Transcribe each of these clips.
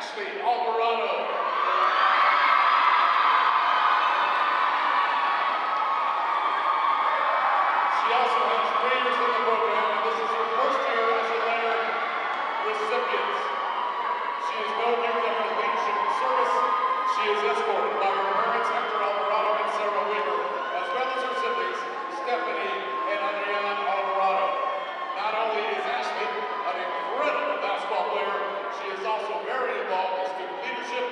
Ashley Alvarado. She also has 3 years in the program, and this is her first year as a letter recipient. She is known here for her leadership and service. She is escorted by her parents, Hector Alvarado and Sarah Weaver, as well as her siblings, Stephanie and Adriana Alvarado. Not only is Ashley an incredible basketball player, she is also very involved in student leadership,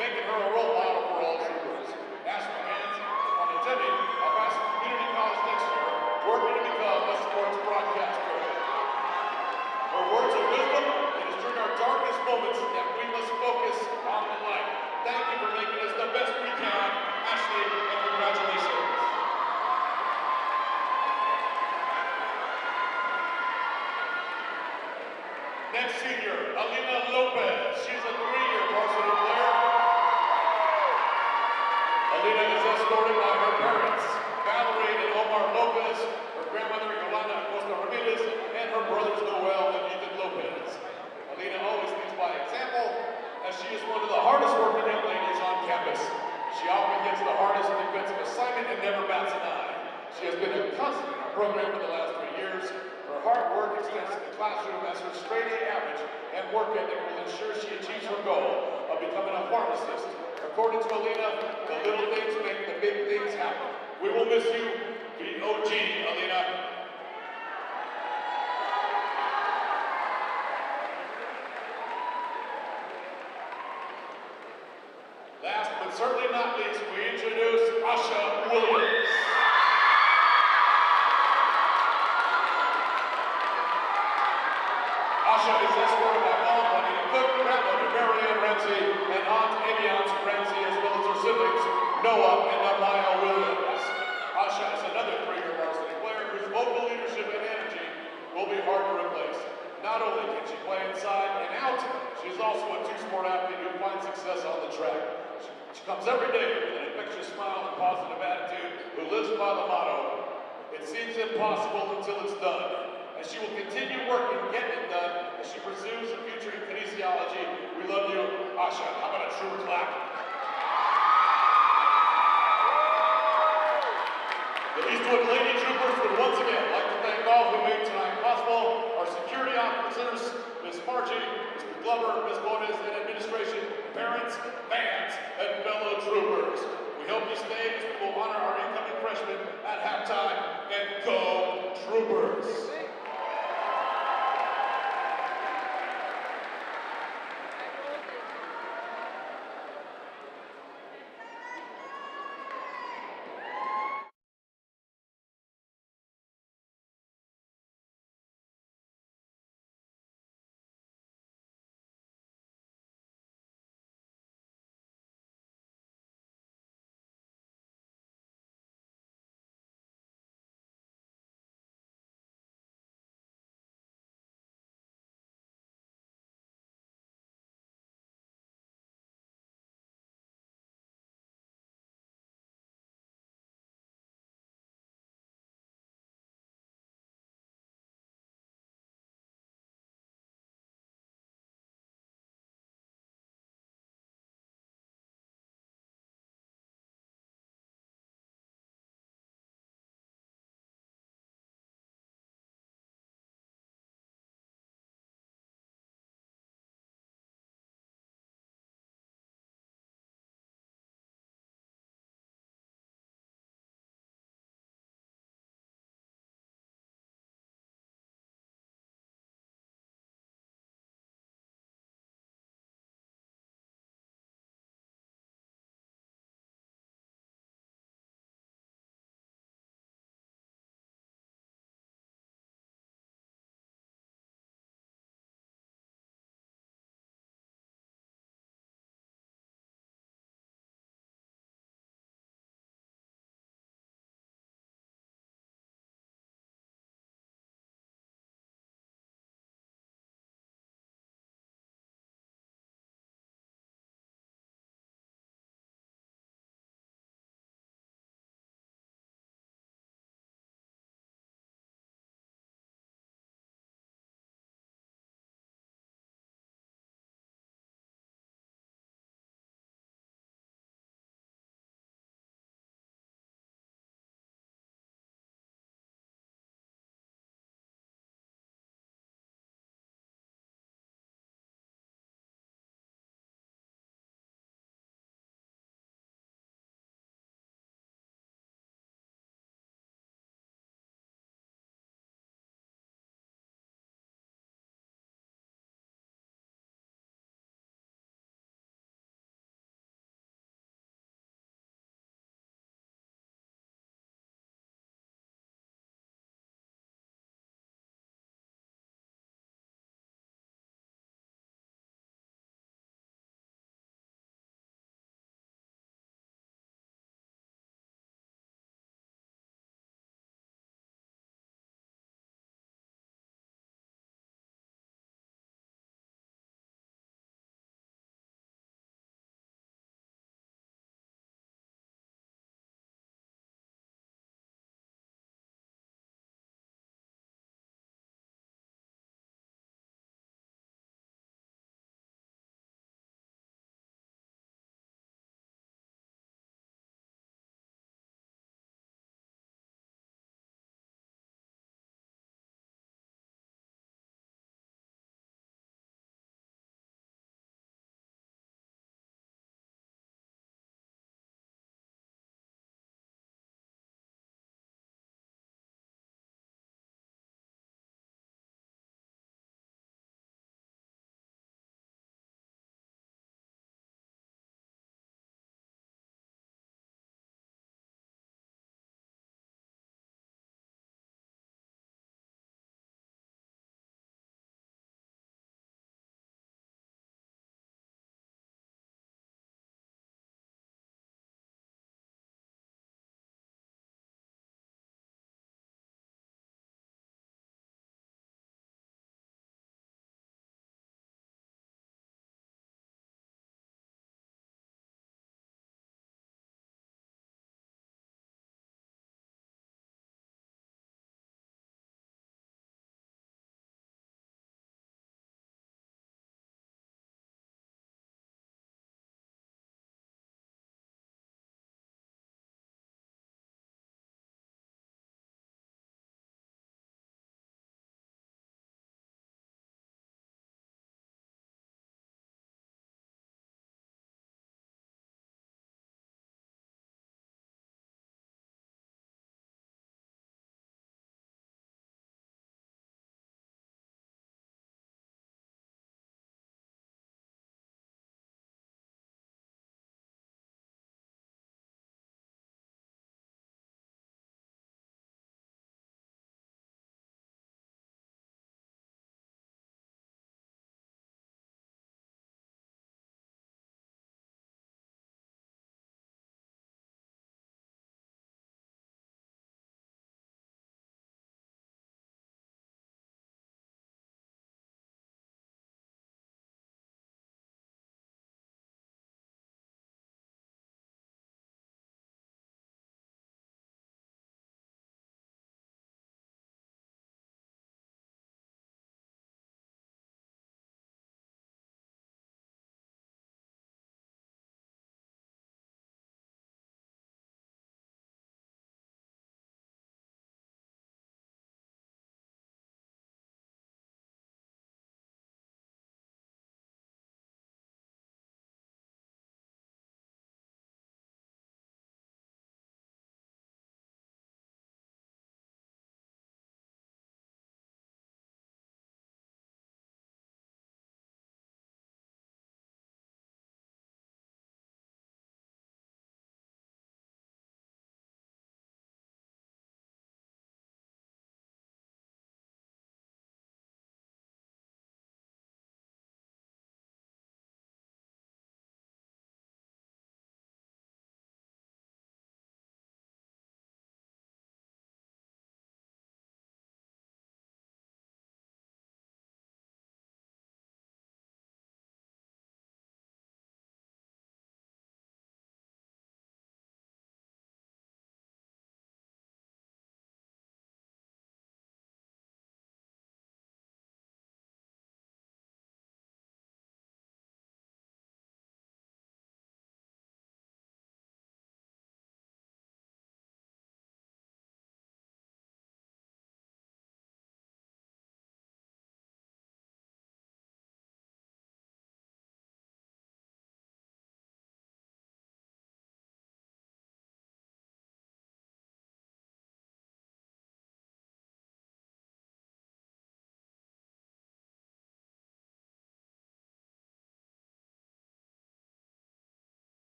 making her a role model for all troopers. Ashley plans on attending a Varsity Community College next year, working to become a sports broadcaster. Her words of wisdom: it is during our darkest moments that we must focus on the light. Thank you for making us the best we can, Ashley, and congratulations. Next senior, Alina Lopez. She's a 3-year varsity player. Alina is escorted by her parents, Valerie and Omar Lopez, her grandmother Yolanda Acosta Ramirez, and her brothers Noel and Ethan Lopez. Alina always leads by example, as she is one of the hardest working young ladies on campus. She often gets the hardest defensive assignment and never bats an eye. She has been a constant in our program for the last 3 years. Her hard work extends to the classroom as her straight A average and work ethic will ensure she achieves her goal of becoming a pharmacist. According to Alina, the little things make the big things happen. We will miss you, VOG, Alina. Last but certainly not least, we introduce Asha Williams. Asha is escorted by mom, Juanita Cook, grandmother Marianne Ramsey, and aunt Aviance Ramsey, as well as her siblings, Noah and Amaya Williams. Asha is another 3-year varsity player whose vocal leadership and energy will be hard to replace. Not only can she play inside and out, she is also a 2-sport athlete who finds success on the track. She comes every day with an infectious smile and positive attitude, who lives by the motto, "It seems impossible until it's done." And she will continue working, getting it done, as she pursues a future in kinesiology. We love you, Asha. How about a trooper clap? The Eastwood Lady Troopers would once again like to thank all who made tonight possible. Our security officers, Ms. Margie, Mr. Glover, Ms. Bones, and administration, parents, fans, and fellow troopers. We hope you stay as we will honor our incoming freshmen at halftime, and go Troopers!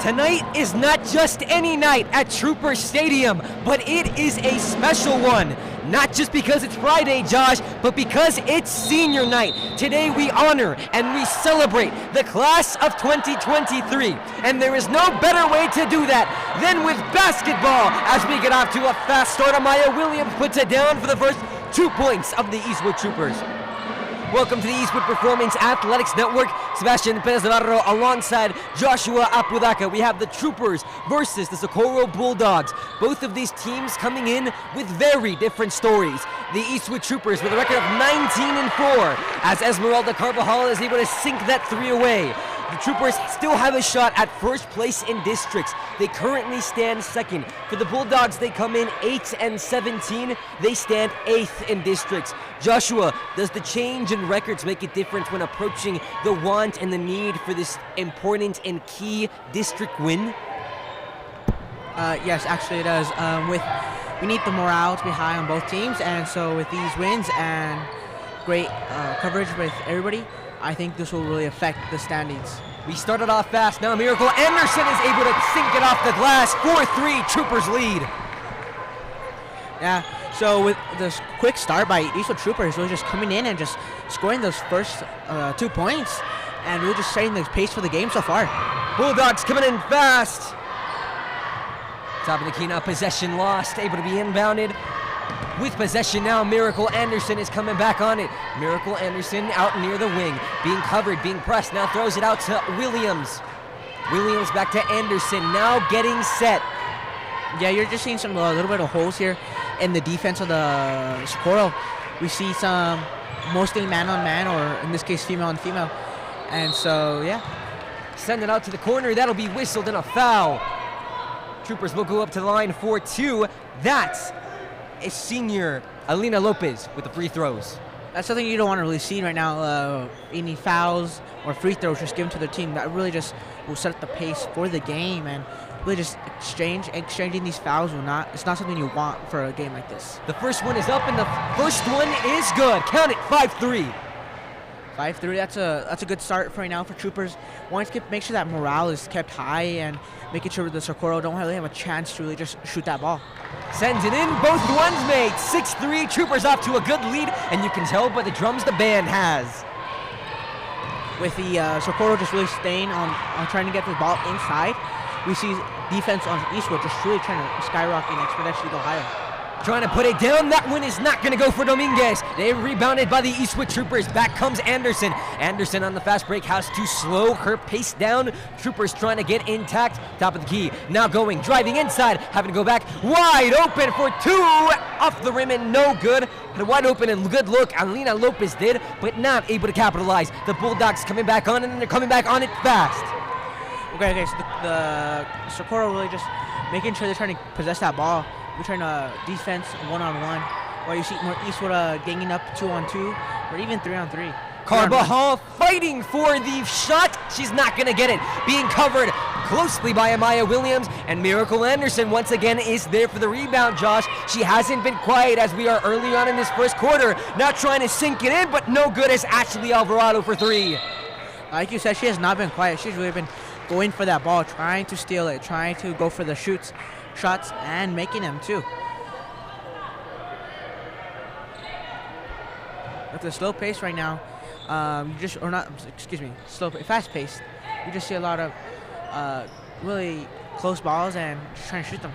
Tonight is not just any night at Trooper Stadium, but it is a special one. Not just because it's Friday, Josh, but because it's senior night. Today we honor and we celebrate the class of 2023. And there is no better way to do that than with basketball. As we get off to a fast start, Amaya Williams puts it down for the first 2 points of the Eastwood Troopers. Welcome to the Eastwood Performance Athletics Network. Sebastian Perez Navarro alongside Joshua Apodaca. We have the Troopers versus the Socorro Bulldogs. Both of these teams coming in with very different stories. The Eastwood Troopers with a record of 19-4 as Esmeralda Carvajal is able to sink that 3 away. The Troopers still have a shot at first place in districts. They currently stand second. For the Bulldogs, they come in 8-17. They stand 8th in districts. Joshua, does the change in records make a difference when approaching the want and the need for this important and key district win? Yes, actually it does. We need the morale to be high on both teams, and so with these wins and great coverage with everybody, I think this will really affect the standings. We started off fast. Now Miracle Anderson is able to sink it off the glass. 4-3, Troopers lead. Yeah, so with this quick start by Eastwood Troopers, really just coming in and just scoring those first 2 points, and really just setting the pace for the game so far. Bulldogs coming in fast. Top of the key now, possession lost, able to be inbounded. With possession now, Miracle Anderson is coming back on it. Miracle Anderson out near the wing, being covered, being pressed, now throws it out to Williams. Williams back to Anderson, now getting set. Yeah, you're just seeing some little bit of holes here in the defense of the Socorro. We see some mostly man-on-man, or in this case, female-on-female. And so, yeah. Send it out to the corner, that'll be whistled and a foul. Troopers will go up to the line for 2. That's is senior Alina Lopez with the free throws. That's something you don't want to really see right now. Any fouls or free throws just given to their team. That really just will set the pace for the game, and really just exchanging these fouls it's not something you want for a game like this. The first one is up, and the first one is good. Count it, 5-3. 5-3, that's a good start for right now for Troopers. Want to make sure that morale is kept high and making sure the Socorro don't really have a chance to really just shoot that ball. Sends it in, both ones made. 6-3, Troopers off to a good lead, and you can tell by the drums the band has. With the Socorro just really staying on trying to get the ball inside, we see defense on Eastwood just really trying to skyrocket and exponentially go higher. Trying to put it down. That one is not going to go for Dominguez. They rebounded by the Eastwood Troopers. Back comes Anderson. Anderson on the fast break has to slow her pace down. Troopers trying to get intact. Top of the key. Now going, driving inside. Having to go back. Wide open for 2. Off the rim and no good. Had a wide open and good look. Alina Lopez did, but not able to capitalize. The Bulldogs coming back on it, and they're coming back on it fast. Okay, so the Socorro really just making sure they're trying to possess that ball. We're trying to defense one-on-one, while you see more Eastwood ganging up 2-on-2, or even 3-on-3. Carbajal fighting for the shot. She's not going to get it. Being covered closely by Amaya Williams, and Miracle Anderson once again is there for the rebound, Josh. She hasn't been quiet as we are early on in this first quarter. Not trying to sink it in, but no good as Ashley Alvarado for 3. Like you said, she has not been quiet. She's really been going for that ball, trying to steal it, trying to go for the shots, and making them too. With the slow pace right now, fast pace, you just see a lot of really close balls and just trying to shoot them.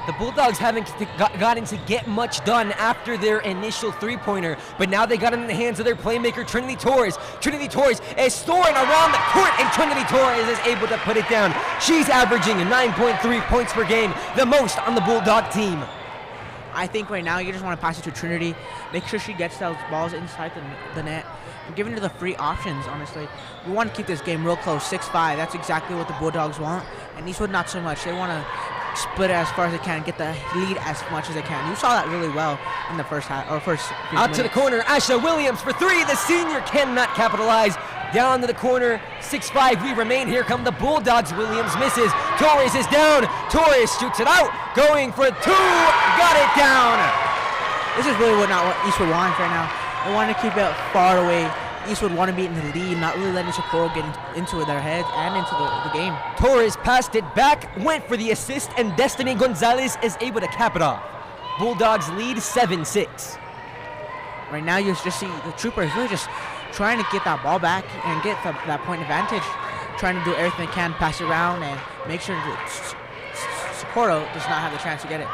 The Bulldogs haven't gotten to get much done after their initial three-pointer, but now they got it in the hands of their playmaker, Trinity Torres. Trinity Torres is soaring around the court, and Trinity Torres is able to put it down. She's averaging 9.3 points per game, the most on the Bulldog team. I think right now you just want to pass it to Trinity, make sure she gets those balls inside the net, and giving her the free options, honestly. We want to keep this game real close, 6-5. That's exactly what the Bulldogs want, and Eastwood not so much. They want to split it as far as they can, get the lead as much as they can. You saw that really well in the first half, or first out to the corner, Asha Williams for 3. The senior cannot capitalize. Down to the corner, 6-5 we remain. Here come the Bulldogs. Williams misses. Torres is down. Torres shoots it out. Going for 2. Got it down. This is really not what Eastwood wants right now. They want to keep it far away. Eastwood want to be in the lead, not really letting Socorro get into their heads and into the game. Torres passed it back, went for the assist, and Destiny Gonzalez is able to cap it off. Bulldogs lead 7-6. Right now you just see the Troopers really just trying to get that ball back and get that point advantage, trying to do everything they can, pass it around, and make sure that Socorro does not have the chance to get it.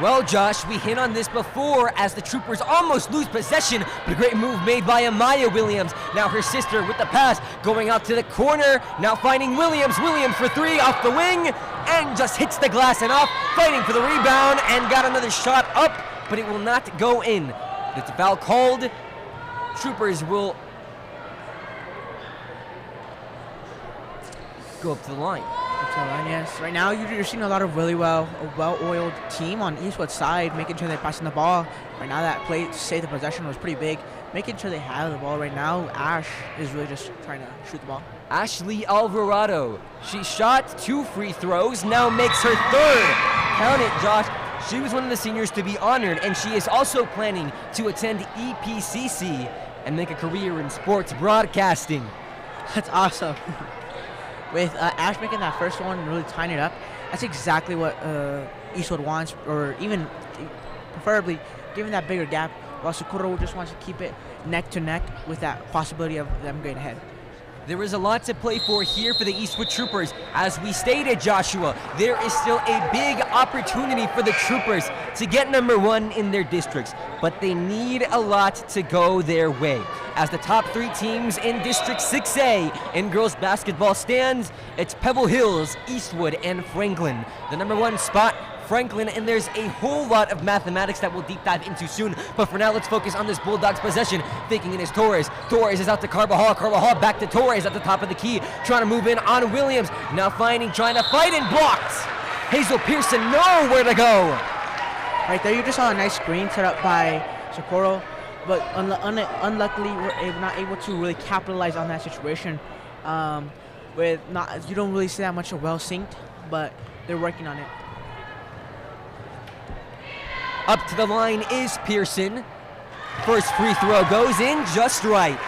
Well, Josh, we hit on this before as the Troopers almost lose possession, but a great move made by Amaya Williams. Now her sister with the pass, going out to the corner, now finding Williams. Williams for 3 off the wing, and just hits the glass and off, fighting for the rebound, and got another shot up, but it will not go in. It's a foul called. Troopers will go up to the line. Yes. Right now you're seeing a lot of really well-oiled team on Eastwood's side, making sure they're passing the ball. Right now that play to save the possession was pretty big, making sure they have the ball. Right now Ash is really just trying to shoot the ball. Ashley Alvarado, she shot 2 free throws, now makes her 3rd. Count it, Josh. She was one of the seniors to be honored, and she is also planning to attend EPCC and make a career in sports broadcasting. That's awesome. With Ash making that first one and really tying it up, that's exactly what Eastwood wants, or even preferably giving that bigger gap, while Socorro just wants to keep it neck to neck with that possibility of them going ahead. There is a lot to play for here for the Eastwood Troopers. As we stated, Joshua, there is still a big opportunity for the Troopers to get number 1 in their districts, but they need a lot to go their way. As the top 3 teams in District 6A in girls basketball stands, it's Pebble Hills, Eastwood, and Franklin. The number 1 spot, Franklin, and there's a whole lot of mathematics that we'll deep dive into soon. But for now, let's focus on this Bulldogs possession. Thinking it is Torres. Torres is out to Carbajal. Carbajal back to Torres at the top of the key. Trying to move in on Williams. Now trying to fight and blocked. Hazel Pearson nowhere to go. Right there, you just saw a nice screen set up by Socorro, but unluckily, we're not able to really capitalize on that situation. You don't really see that much of well synced, but they're working on it. Up to the line is Pearson. First free throw goes in just right.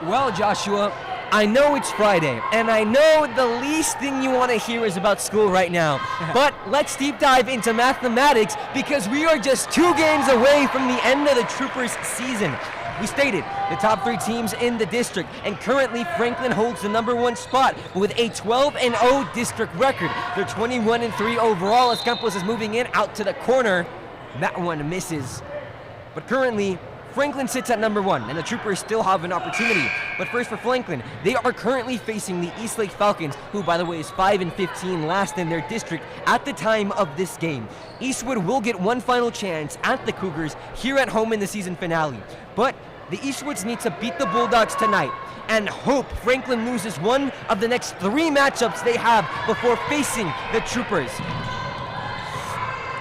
Well, Joshua, I know it's Friday, and I know the least thing you want to hear is about school right now. But let's deep dive into mathematics, because we are just 2 games away from the end of the Troopers season. We stated the top 3 teams in the district, and currently Franklin holds the number 1 spot with a 12-0 district record. They're 21-3 overall as Campos is moving in out to the corner. That one misses. But currently, Franklin sits at number 1, and the Troopers still have an opportunity. But first for Franklin, they are currently facing the Eastlake Falcons, who, by the way, is 5-15 last in their district at the time of this game. Eastwood will get one final chance at the Cougars here at home in the season finale. But the Eastwoods need to beat the Bulldogs tonight and hope Franklin loses one of the next 3 matchups they have before facing the Troopers.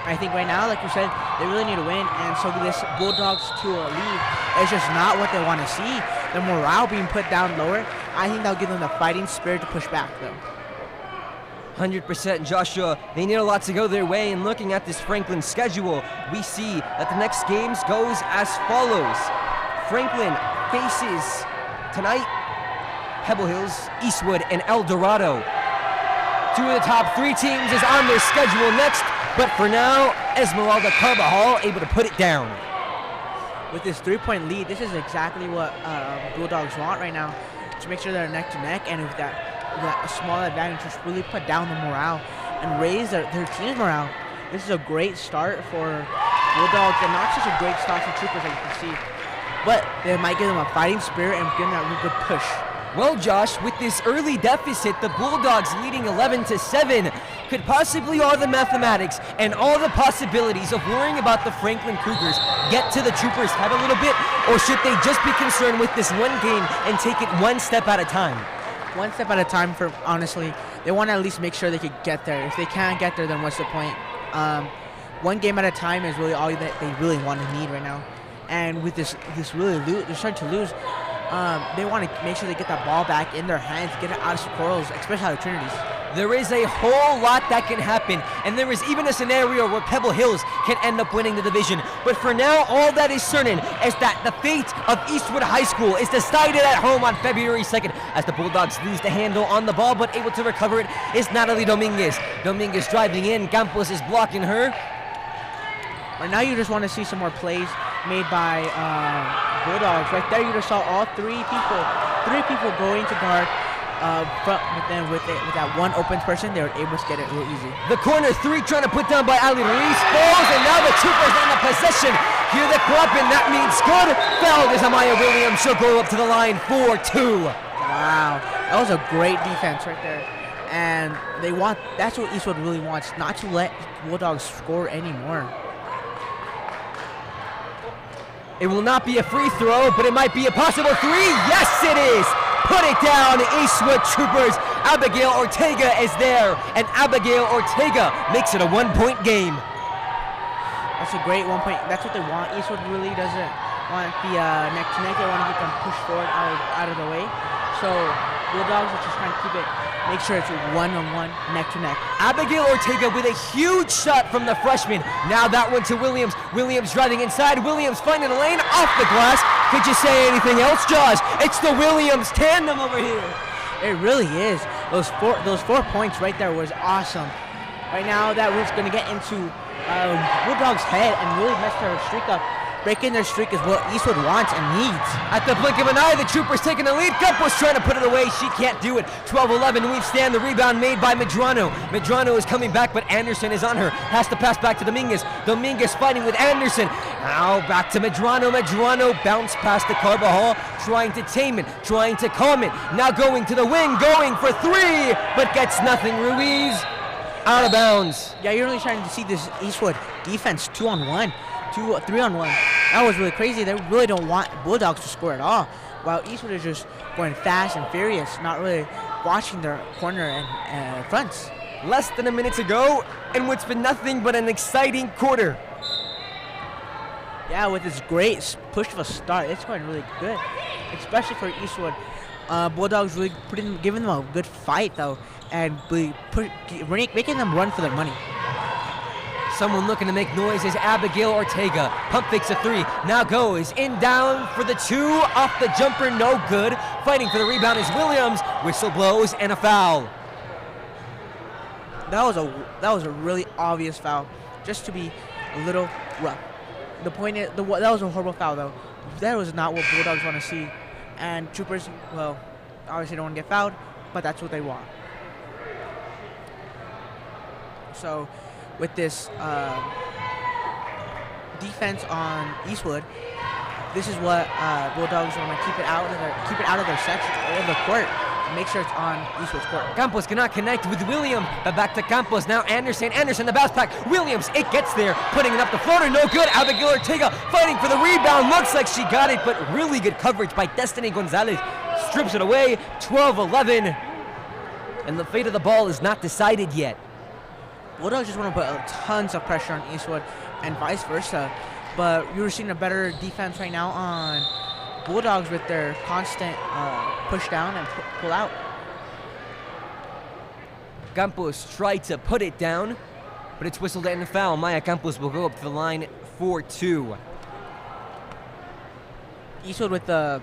I think right now, like you said, they really need to win, and so this Bulldogs to a lead is just not what they want to see. The morale being put down lower, I think that'll give them the fighting spirit to push back, though. 100%, Joshua. They need a lot to go their way, and looking at this Franklin schedule, we see that the next games goes as follows. Franklin faces tonight Pebble Hills, Eastwood, and El Dorado. 2 of the top 3 teams is on their schedule next, but for now, Esmeralda Carbajal able to put it down. With this 3-point lead, this is exactly what Bulldogs want right now, to make sure they're neck to neck, and with that small advantage, just really put down the morale and raise their team's morale. This is a great start for Bulldogs, and not such a great start for Troopers, as you can see, but they might give them a fighting spirit and give them that real good push. Well, Josh, with this early deficit, the Bulldogs leading 11-7, could possibly all the mathematics and all the possibilities of worrying about the Franklin Cougars get to the Troopers' head a little bit, or should they just be concerned with this one game and take it one step at a time? One step at a time, for honestly. They want to at least make sure they could get there. If they can't get there, then what's the point? One game at a time is really all that they really want to need right now. And with this really they're starting to lose. They want to make sure they get that ball back in their hands, get it out of Socorro's, especially out of Trinity's. There is a whole lot that can happen, and there is even a scenario where Pebble Hills can end up winning the division. But for now, all that is certain is that the fate of Eastwood High School is decided at home on February 2nd as the Bulldogs lose the handle on the ball, but able to recover it is Natalie Dominguez. Dominguez driving in, Campos is blocking her. Right now you just want to see some more plays made by Bulldogs. Right there you just saw all three people going to guard front, but then with that one open person, they were able to get it real easy. The corner 3 trying to put down by Ali Ruiz falls, and now the Troopers on the possession. Hear the clap, and that means good. Fouled as Amaya Williams. She'll go up to the line 4-2. Wow, that was a great defense right there. And that's what Eastwood really wants, not to let Bulldogs score anymore. It will not be a free throw, but it might be a possible 3. Yes, it is. Put it down, Eastwood Troopers. Abigail Ortega is there, and Abigail Ortega makes it a 1-point game. That's a great 1 point. That's what they want. Eastwood really doesn't want the neck to neck. They want to get them pushed forward out of the way. So Bulldogs are just trying to keep it, make sure it's 1-on-1, neck to neck. Abigail Ortega with a huge shot from the freshman. Now that one to Williams. Williams driving inside. Williams finding a lane off the glass. Could you say anything else, Josh? It's the Williams tandem over here. It really is. Those four points right there was awesome. Right now, that was going to get into Bulldogs' head and really mess their streak up. Breaking their streak is what Eastwood wants and needs. At the blink of an eye, the Troopers taking the lead. Campos trying to put it away. She can't do it. 12-11. We stand the rebound made by Medrano. Medrano is coming back, but Anderson is on her. Has to pass back to Dominguez. Dominguez fighting with Anderson. Now back to Medrano. Medrano bounced past the Carbajal, trying to tame it, trying to calm it. Now going to the wing, going for 3, but gets nothing. Ruiz out of bounds. Yeah, you're really trying to see this Eastwood defense 2-on-1. 3-on-1. That was really crazy. They really don't want Bulldogs to score at all, while Eastwood is just going fast and furious, not really watching their corner and fronts. Less than a minute to go, and what's been nothing but an exciting quarter. Yeah, with this great push of a start, it's going really good, especially for Eastwood. Bulldogs really giving them a good fight though, and making them run for their money. Someone looking to make noise is Abigail Ortega. Pump fakes a 3. Now goes in down for the 2. Off the jumper, no good. Fighting for the rebound is Williams. Whistle blows and a foul. That was a really obvious foul, just to be a little rough. The point is, that was a horrible foul though. That was not what Bulldogs want to see. And Troopers, well, obviously don't want to get fouled, but that's what they want. So, with this defense on Eastwood, this is what Bulldogs want to keep it out of their section, of the court, and make sure it's on Eastwood's court. Campos cannot connect with Williams, but back to Campos. Now Anderson the bounce back. Williams, it gets there, putting it up the floater, no good. Abigail Ortega fighting for the rebound. Looks like she got it, but really good coverage by Destiny Gonzalez. strips it away, 12-11. And the fate of the ball is not decided yet. Bulldogs just want to put tons of pressure on Eastwood and vice versa. But you're seeing a better defense right now on Bulldogs with their constant push down and pull out. Campos tried to put it down, but it's whistled and a foul. Maya Campos will go up to the line for 2. Eastwood with the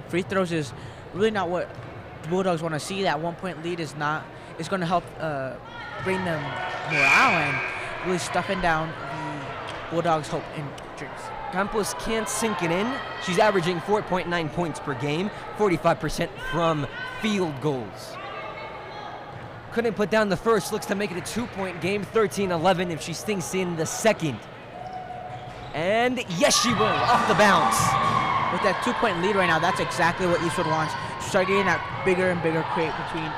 free throws is really not what the Bulldogs want to see. That 1-point lead is going to help bring them morale and really stuffing down the Bulldogs' hope and dreams. Campos can't sink it in. She's averaging 4.9 points per game, 45% from field goals. Couldn't put down the first, looks to make it a 2-point game, 13-11 if she stinks in the second. And yes, she will, off the bounce. With that 2-point lead right now, that's exactly what Eastwood wants. Start getting that bigger and bigger crate between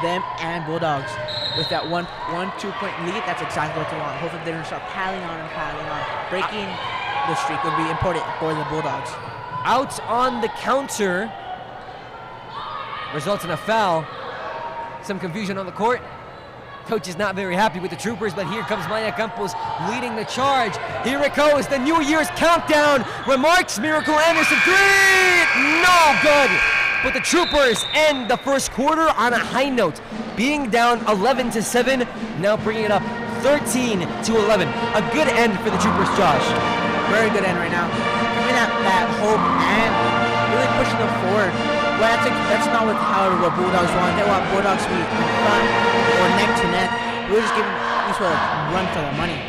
them and Bulldogs. With that 2-point lead, that's exactly what they want. Hopefully they don't start piling on. Breaking the streak would be important for the Bulldogs. Out on the counter, results in a foul. Some confusion on the court. Coach is not very happy with the Troopers, but here comes Maya Campos leading the charge. Here it goes, the New Year's countdown. Remarks, Miracle Anderson, 3! No good! But the Troopers end the first quarter on a high note, being down 11-7, now bringing it up 13-11. A good end for the Troopers, Josh. Very good end right now. Giving that hope and really pushing them forward. Well, that's not what Bulldogs want. They want Bulldogs to be in front or neck to neck. We're just giving Eastwood a run for their money.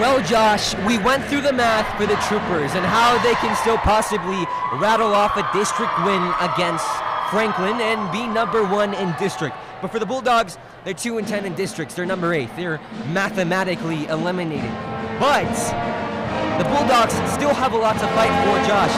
Well, Josh, we went through the math for the Troopers and how they can still possibly rattle off a district win against Franklin and be number 1 in district. But for the Bulldogs, they're 2-10 in districts. They're number 8. They're mathematically eliminated. But the Bulldogs still have a lot to fight for, Josh,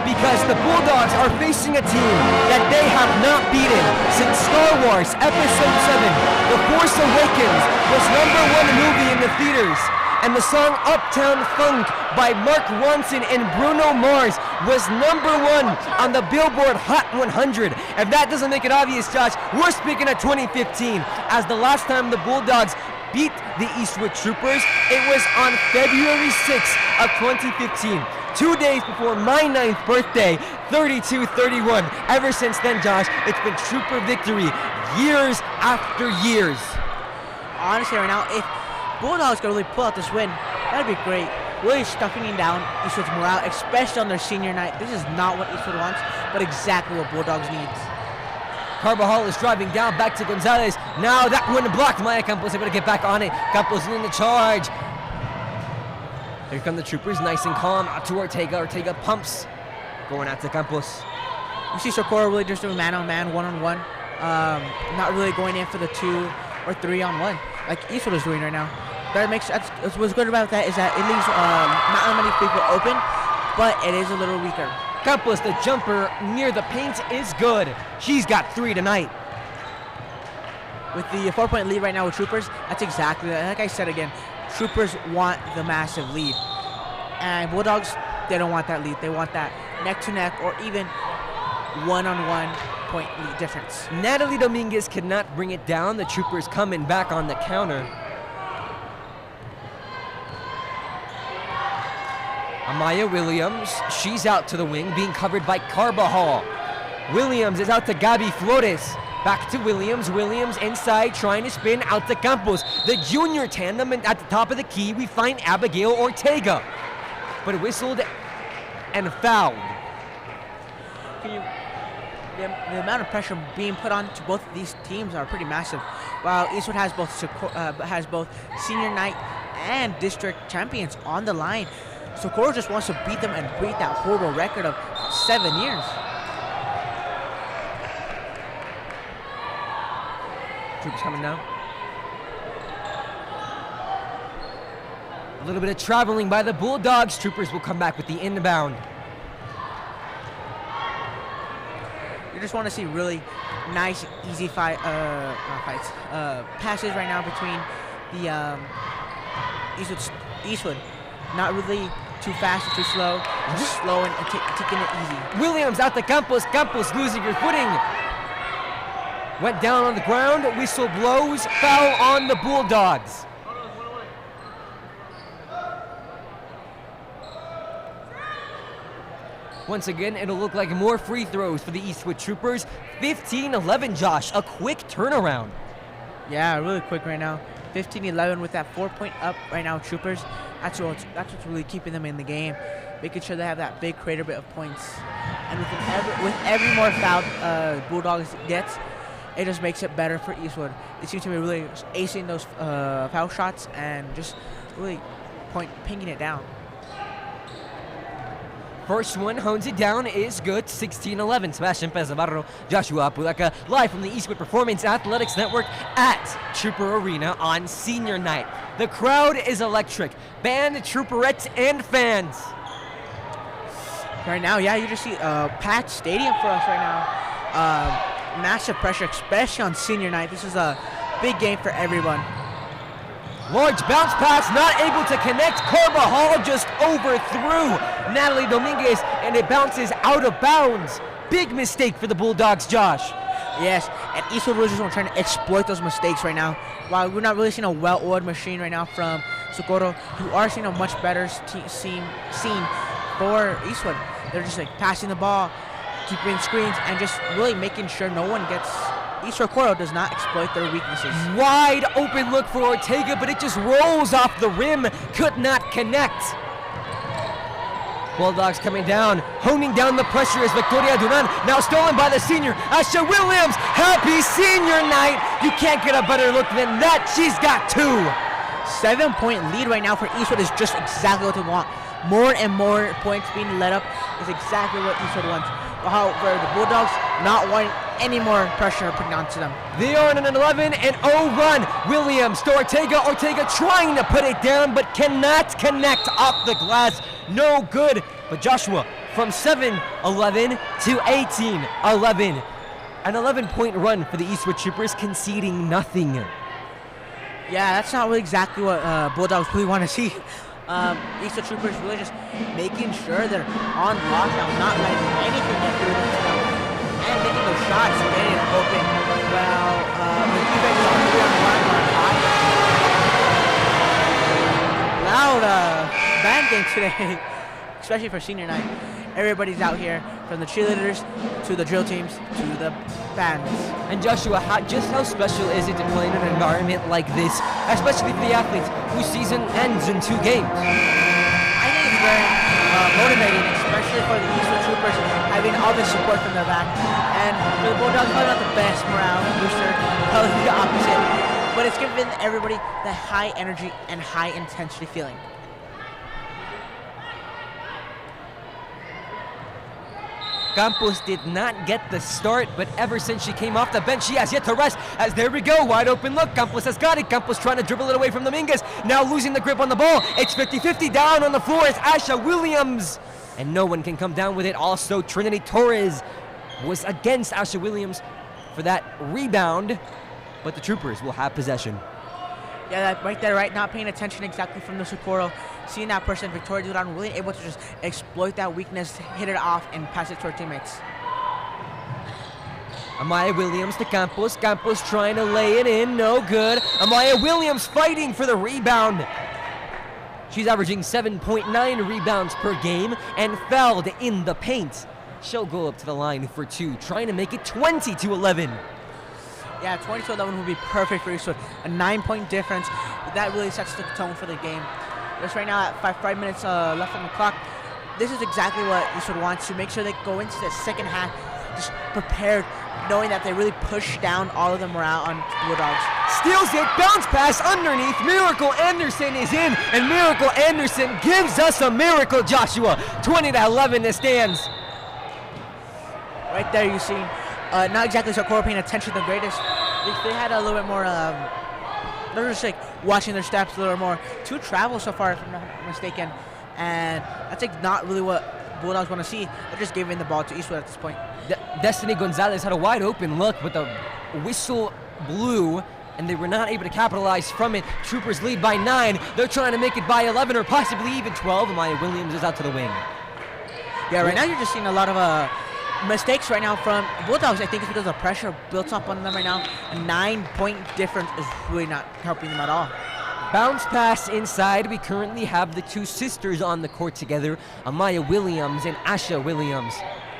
because the Bulldogs are facing a team that they have not beaten since Star Wars Episode 7, The Force Awakens, was number 1 movie in the theaters. And the song Uptown Funk by Mark Ronson and Bruno Mars was number 1 on the Billboard Hot 100. If that doesn't make it obvious, Josh, we're speaking of 2015, as the last time the Bulldogs beat the Eastwood Troopers, it was on February 6th of 2015. 2 days before my 9th birthday, 32-31. Ever since then, Josh, it's been Trooper victory years after years. Honestly, right now, if Bulldogs can really pull out this win, that'd be great. Really stuffing down Eastwood's morale, especially on their senior night. This is not what Eastwood wants, but exactly what Bulldogs needs. Carbajal is driving down back to Gonzalez. Now that one blocked. Maya Campos able to get back on it. Campos in the charge. Here come the Troopers, nice and calm. Out to Ortega. Ortega pumps. Going out to Campos. You see Socorro really just doing man-on-man, one-on-one. Not really going in for the 2 or 3-on-1 like Eastwood is doing right now. That's what's good about that is that it leaves not that many people open, but it is a little weaker. Campos, the jumper near the paint is good. She's got 3 tonight. With the 4-point lead right now with Troopers, that's exactly that. Like I said again, Troopers want the massive lead. And Bulldogs, they don't want that lead. They want that neck-to-neck or even one-on-one point lead difference. Natalie Dominguez cannot bring it down. The Troopers coming back on the counter. Amaya Williams, she's out to the wing, being covered by Carbajal. Williams is out to Gabi Flores. Back to Williams. Williams inside, trying to spin out to Campos. The junior tandem, and at the top of the key, we find Abigail Ortega. But whistled and fouled. The amount of pressure being put on to both of these teams are pretty massive. While Eastwood has both senior night and district champions on the line, Socorro just wants to beat them and beat that horrible record of 7 years. Troopers coming down. A little bit of traveling by the Bulldogs. Troopers will come back with the inbound. You just want to see really nice, easy passes right now between the Eastwood. Not really too fast or too slow. Just slow and taking it easy. Williams out to Campos. Campos losing her footing. Went down on the ground. Whistle blows. Foul on the Bulldogs. Once again, it'll look like more free throws for the Eastwood Troopers. 15-11, Josh. A quick turnaround. Yeah, really quick right now. 15-11 with that 4-point up right now, Troopers. That's what's really keeping them in the game, making sure they have that big creator bit of points. And with every more foul Bulldogs gets, it just makes it better for Eastwood. They seem to be really acing those foul shots and just really pinging it down. First one hones it down, is good. 16-11. Sebastian Pezabarro, Joshua Apulaca, live from the Eastwood Performance Athletics Network at Trooper Arena on Senior Night. The crowd is electric. Band, trooperettes, and fans. Right now, yeah, you just see a packed stadium for us right now. Massive pressure, especially on Senior Night. This is a big game for everyone. Large bounce pass, not able to connect. Carbajal just overthrew Natalie Dominguez, and it bounces out of bounds. Big mistake for the Bulldogs, Josh. Yes, and Eastwood really just trying to exploit those mistakes right now. While we're not really seeing a well-oiled machine right now from Socorro, you are seeing a much better scene for Eastwood. They're just like passing the ball, keeping screens, and just really making sure no one gets. Socorro does not exploit their weaknesses. Wide open look for Ortega, but it just rolls off the rim. Could not connect. Bulldogs coming down, honing down the pressure is Victoria Duran. Now stolen by the senior, Asha Williams. Happy Senior Night. You can't get a better look than that. She's got 2. 7-point lead right now for Eastwood is just exactly what they want. More and more points being let up is exactly what Eastwood wants. However, the Bulldogs not wanting any more pressure put onto them. They are on an 11-0 run. Williams to Ortega. Ortega trying to put it down, but cannot connect off the glass. No good. But Joshua from 7-11 to 18-11. An 11-point run for the Eastwood Troopers, conceding nothing. Yeah, that's not really exactly what Bulldogs really want to see. Eastwood Troopers really just making sure they're on lockdown, not letting anything get through them, and making those shots, getting it open. Well, the defense is on 3-on-1 high. Loud band game today, especially for Senior Night. Everybody's out here, from the cheerleaders to the drill teams to the bands. And Joshua, just how special is it to play in an environment like this, especially for the athletes whose season ends in 2 games? I think it's very motivating, especially for the Eastwood Troopers, having all this support from their back. And for the Bulldogs, probably not the best morale booster, probably the opposite. But it's given everybody that high energy and high intensity feeling. Campos did not get the start, but ever since she came off the bench, she has yet to rest. As there we go, wide open look. Campos has got it. Campos trying to dribble it away from Dominguez. Now losing the grip on the ball. It's 50-50. Down on the floor is Asha Williams. And no one can come down with it. Also, Trinity Torres was against Asha Williams for that rebound, but the Troopers will have possession. Yeah, that right there, right? Not paying attention exactly from the Socorro. Seeing that person, Victoria Duran, really able to just exploit that weakness, hit it off, and pass it to her teammates. Amaya Williams to Campos. Campos trying to lay it in. No good. Amaya Williams fighting for the rebound. She's averaging 7.9 rebounds per game and fouled in the paint. She'll go up to the line for 2, trying to make it 20-11. Yeah, 20-11 would be perfect for Eastwood. A 9-point difference. That really sets the tone for the game. Just right now at 5 minutes left on the clock. This is exactly what Eastwood wants to make sure they go into the second half just prepared, knowing that they really push down all of the morale on Bulldogs. Steals it, bounce pass underneath. Miracle Anderson is in, and Miracle Anderson gives us a miracle, Joshua. 20-11 it stands. Right there you see, not exactly Socorro paying attention the greatest. They had a little bit more, they're just like watching their steps a little more. 2 travels so far, if I'm not mistaken, and that's like not really what Bulldogs want to see. They're just giving the ball to Eastwood at this point. Destiny Gonzalez had a wide open look, but the whistle blew, and they were not able to capitalize from it. Troopers lead by 9. They're trying to make it by 11 or possibly even 12. Amaya Williams is out to the wing. Yeah, right now you're just seeing a lot of mistakes right now from Bulldogs. I think it's because of pressure built up on them right now. A 9-point difference is really not helping them at all. Bounce pass inside. We currently have the two sisters on the court together, Amaya Williams and Asha Williams.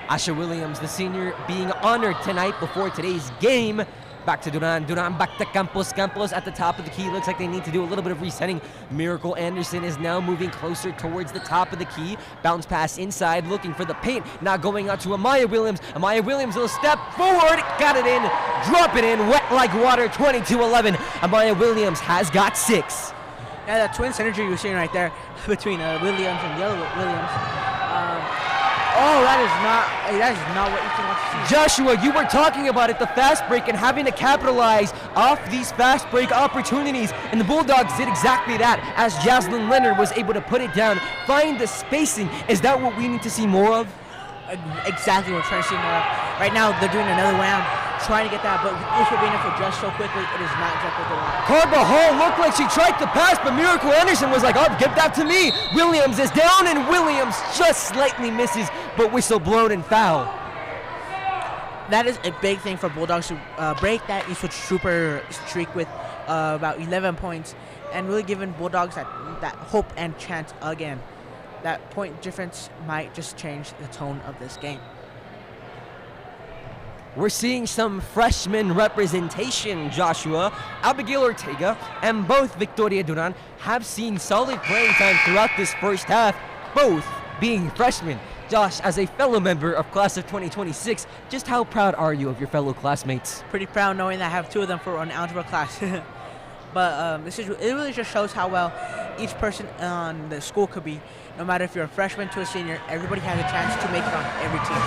Asha Williams, the senior, being honored tonight before today's game. Back to Duran. Duran back to Campos. Campos at the top of the key. Looks like they need to do a little bit of resetting. Miracle Anderson is now moving closer towards the top of the key. Bounce pass inside, looking for the paint. Now going out to Amaya Williams. Amaya Williams will step forward. Got it in. Drop it in. Wet like water. 22-11. Amaya Williams has got 6. Yeah, that twin synergy you're seeing right there between Williams and Yellow Williams. That is not what Ethan wants to see. Joshua, you were talking about it, the fast break and having to capitalize off these fast break opportunities, and the Bulldogs did exactly that as Jaslyn Leonard was able to put it down, find the spacing. Is that what we need to see more of? Exactly what we're trying to see more of. Right now, they're doing another round, trying to get that, but if we're being able to adjust so quickly, it is not exactly what they want. Carbajal looked like she tried to pass, but Miracle Anderson was like, oh, give that to me. Williams is down, and Williams just slightly misses, but whistle blown and foul. That is a big thing for Bulldogs to break that Eastwood Trooper streak with about 11 points and really giving Bulldogs that hope and chance again. That point difference might just change the tone of this game. We're seeing some freshman representation, Joshua. Abigail Ortega and both Victoria Duran have seen solid playing time throughout this first half, both being freshmen. Josh, as a fellow member of class of 2026, just how proud are you of your fellow classmates? Pretty proud knowing that I have 2 of them for an algebra class. But it really just shows how well each person on the school could be. No matter if you're a freshman to a senior, everybody has a chance to make it on every team.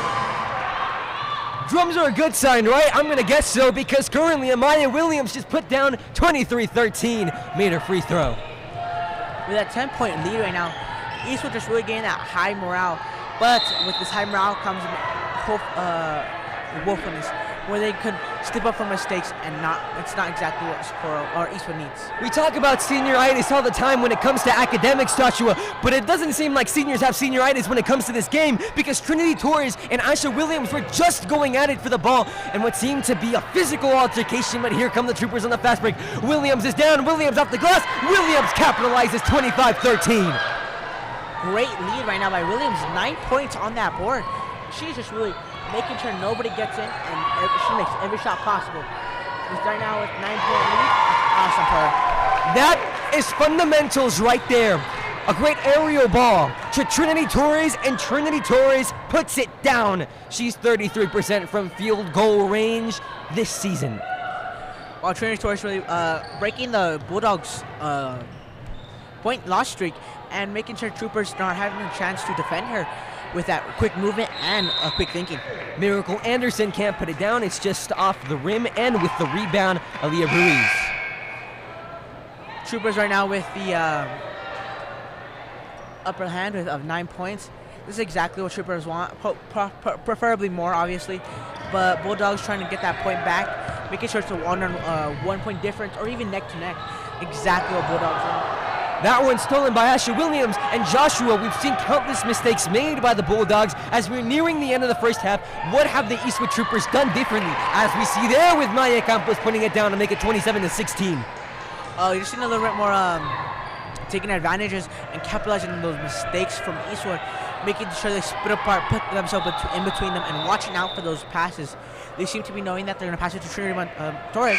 Drums are a good sign, right? I'm going to guess so, because currently Amaya Williams just put down 23-13, made her free throw. With that 10-point lead right now, Eastwood just really getting that high morale. But with this high morale comes woefulness, where they could slip up from mistakes and it's not exactly what Socorro or Eastwood needs. We talk about senioritis all the time when it comes to academics, Joshua, but it doesn't seem like seniors have senioritis when it comes to this game, because Trinity Torres and Asha Williams were just going at it for the ball and what seemed to be a physical altercation, but here come the Troopers on the fast break. Williams is down, Williams off the glass, Williams capitalizes 25-13. Great lead right now by Williams, 9 points on that board. She's just really making sure nobody gets in, and she makes every shot possible. She's right now with 9-point lead. Awesome for her. That is fundamentals right there. A great aerial ball to Trinity Torres, and Trinity Torres puts it down. She's 33% from field goal range this season. While Trinity Torres really breaking the Bulldogs' point loss streak and making sure Troopers not having a chance to defend her with that quick movement and quick thinking. Miracle Anderson can't put it down. It's just off the rim, and with the rebound, Aaliyah Ruiz. Troopers right now with the upper hand of 9 points. This is exactly what Troopers want, preferably more, obviously. But Bulldogs trying to get that point back, making sure it's a 1 point difference or even neck to neck. Exactly what Bulldogs want. That one stolen by Asha Williams, and Joshua, we've seen countless mistakes made by the Bulldogs as we're nearing the end of the first half. What have the Eastwood Troopers done differently? As we see there with Maya Campos putting it down to make it 27-16. You're just seeing a little bit more taking advantages and capitalizing on those mistakes from Eastwood, making sure they split apart, put themselves in between them, and watching out for those passes. They seem to be knowing that they're going to pass it to Trinity Torres,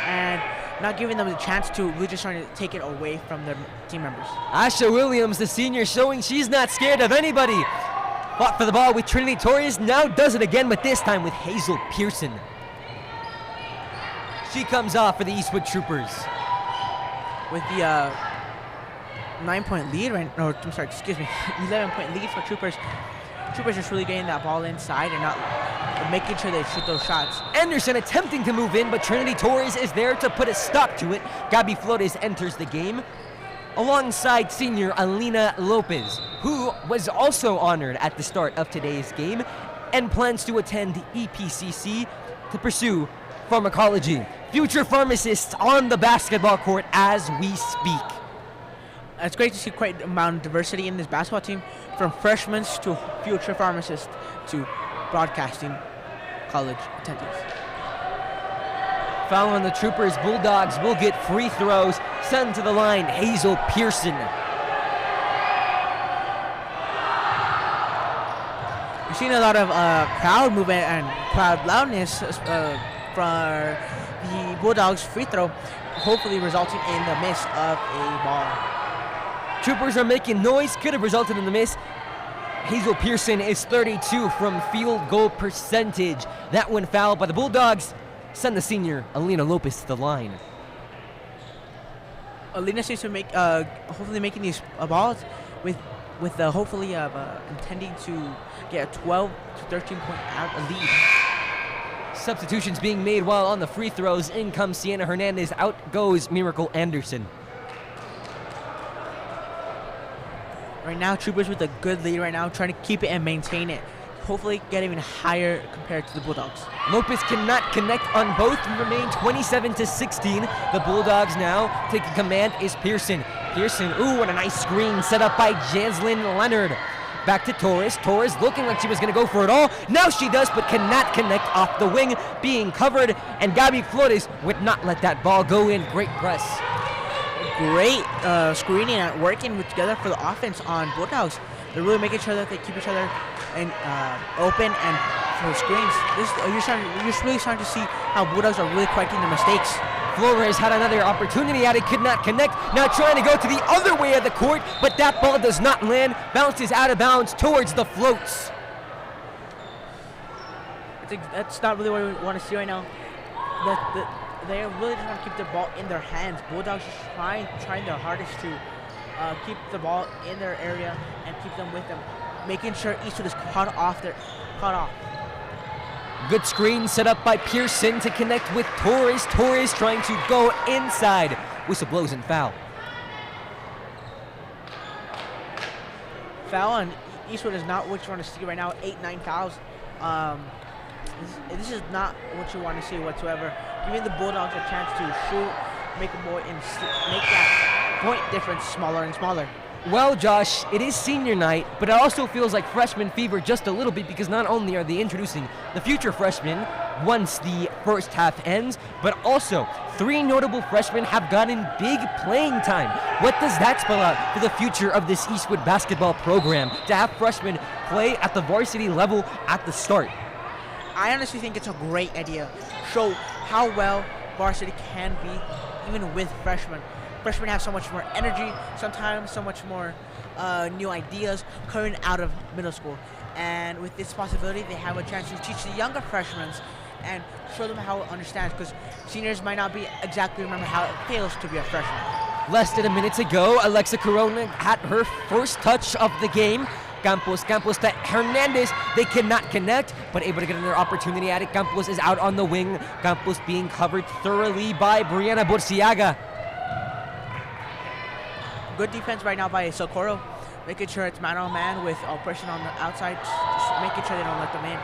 and not giving them the chance to, really just trying to take it away from their team members. Asha Williams, the senior, showing she's not scared of anybody. Fought for the ball with Trinity Torres, now does it again, but this time with Hazel Pearson. She comes off for the Eastwood Troopers. With the 9-point lead, 11-point lead for Troopers. Troopers just really getting that ball inside and not making sure they shoot those shots. Anderson attempting to move in, but Trinity Torres is there to put a stop to it. Gabi Flores enters the game alongside senior Alina Lopez, who was also honored at the start of today's game and plans to attend EPCC to pursue pharmacology. future pharmacists on the basketball court as we speak. It's great to see quite amount of diversity in this basketball team, from freshmen to future pharmacists to broadcasting college attendees. Foul on the Troopers. Bulldogs will get free throws. Sent to the line, Hazel Pearson. We've seen a lot of crowd movement and crowd loudness for the Bulldogs free throw, hopefully resulting in the miss of a ball. Troopers are making noise, could have resulted in the miss. Hazel Pearson is 32 from field goal percentage. That one fouled by the Bulldogs. Send the senior, Alina Lopez, to the line. Alina seems to make, hopefully making these balls with the hopefully intending to get a 12 to 13 point lead. Substitutions being made while on the free throws. In comes Sienna Hernandez. Out goes Miracle Anderson. Right now, Troopers with a good lead right now, trying to keep it and maintain it. Hopefully get even higher compared to the Bulldogs. Lopez cannot connect on both. We remain 27 to 16. The Bulldogs now taking command is Pearson. Pearson, ooh, what a nice screen set up by Jaslyn Leonard. Back to Torres. Torres looking like she was going to go for it all. Now she does, but cannot connect off the wing, being covered. And Gabi Flores would not let that ball go in. Great press. Great screening and working together for the offense on Bulldogs. They're really making sure that they keep each other open and for screens. You're really starting to see how Bulldogs are really correcting their mistakes. Flores had another opportunity at it, could not connect. Now trying to go to the other way of the court, but that ball does not land. Bounces out of bounds towards the floats. That's not really what we want to see right now. They really just want to keep the ball in their hands. Bulldogs just trying their hardest to keep the ball in their area and keep them with them, making sure Eastwood is caught off. Good screen set up by Pearson to connect with Torres. Torres trying to go inside. Whistle blows and foul. Foul on Eastwood is not what you want to see right now. 8-9 fouls. This is not what you want to see whatsoever. Giving the Bulldogs a chance to shoot, make a point, and make that point difference smaller and smaller. Well, Josh, it is senior night, but it also feels like freshman fever just a little bit, because not only are they introducing the future freshmen once the first half ends, but also 3 notable freshmen have gotten big playing time. What does that spell out for the future of this Eastwood basketball program, to have freshmen play at the varsity level at the start? I honestly think it's a great idea. Show how well varsity can be, even with freshmen. Freshmen have so much more energy, sometimes so much more new ideas coming out of middle school. And with this possibility, they have a chance to teach the younger freshmen and show them how it understands, because seniors might not be exactly remember how it feels to be a freshman. Less than a minute to go. Alexa Corona had her first touch of the game. Campos to Hernandez. They cannot connect, but able to get another opportunity at it. Campos is out on the wing. Campos being covered thoroughly by Brianna Borciaga. Good defense right now by Socorro, making sure it's man-on-man with a person on the outside, just making sure they don't let them in.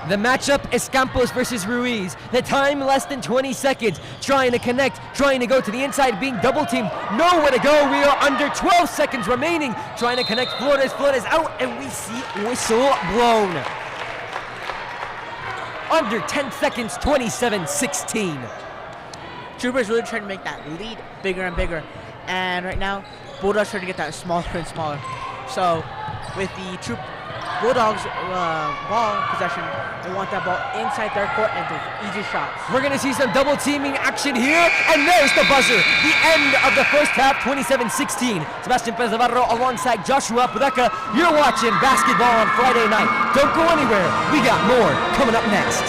The matchup is Campos versus Ruiz. The time less than 20 seconds. Trying to connect, trying to go to the inside, being double teamed. Nowhere to go. We are under 12 seconds remaining. Trying to connect. Flores out, and we see whistle blown. Under 10 seconds, 27-16. Troopers really trying to make that lead bigger and bigger. And right now, Bulldogs trying to get that smaller and smaller. So with the Bulldogs ball possession, they want that ball inside their court and easy shots. We're going to see some double teaming action here, and there's the buzzer. The end of the first half, 27-16. Sebastian Perez Navarro alongside Joshua Pudeka. You're watching basketball on Friday night. Don't go anywhere. We got more coming up next.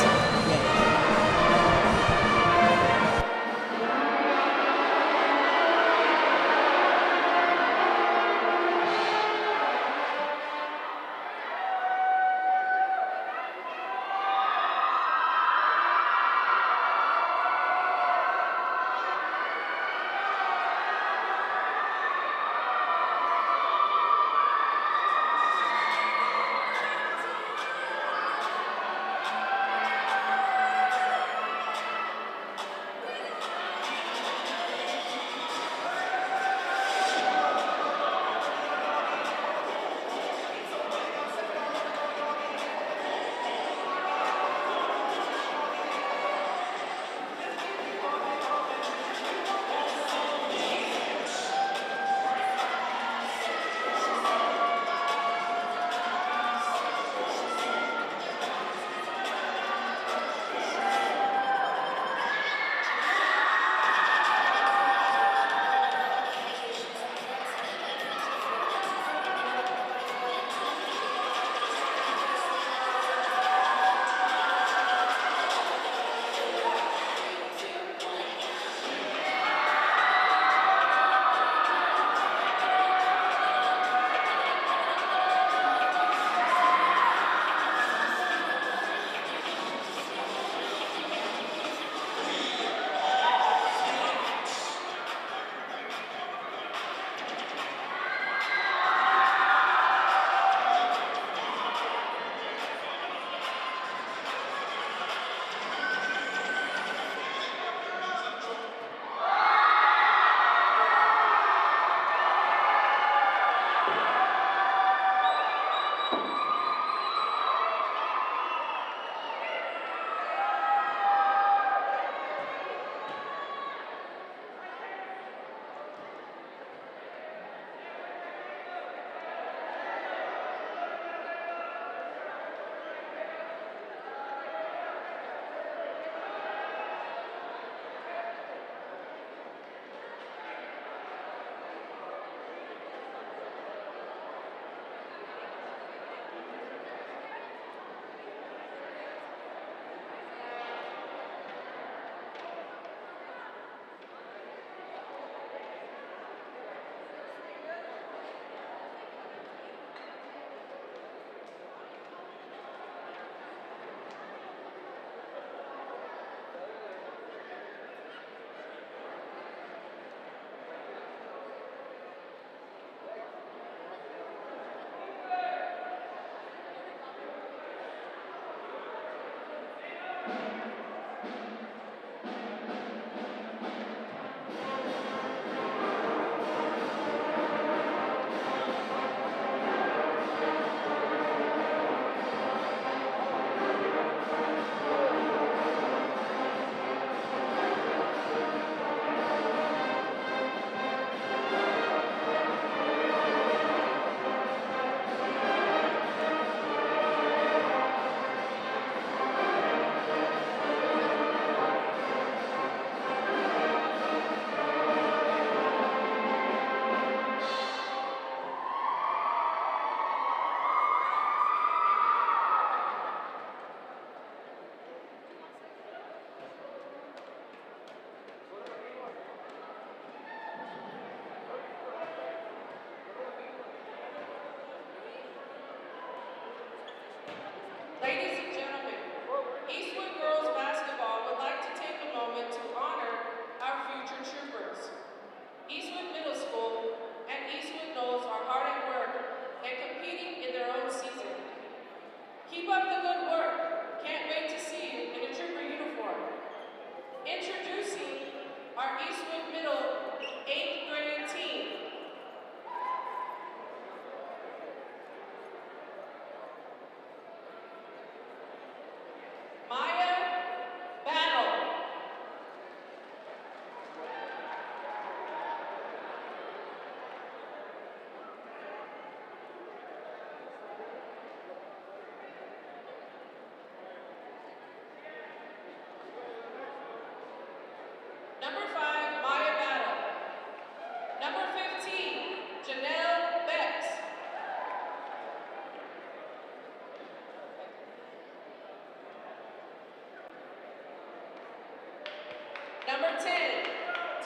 Number 10,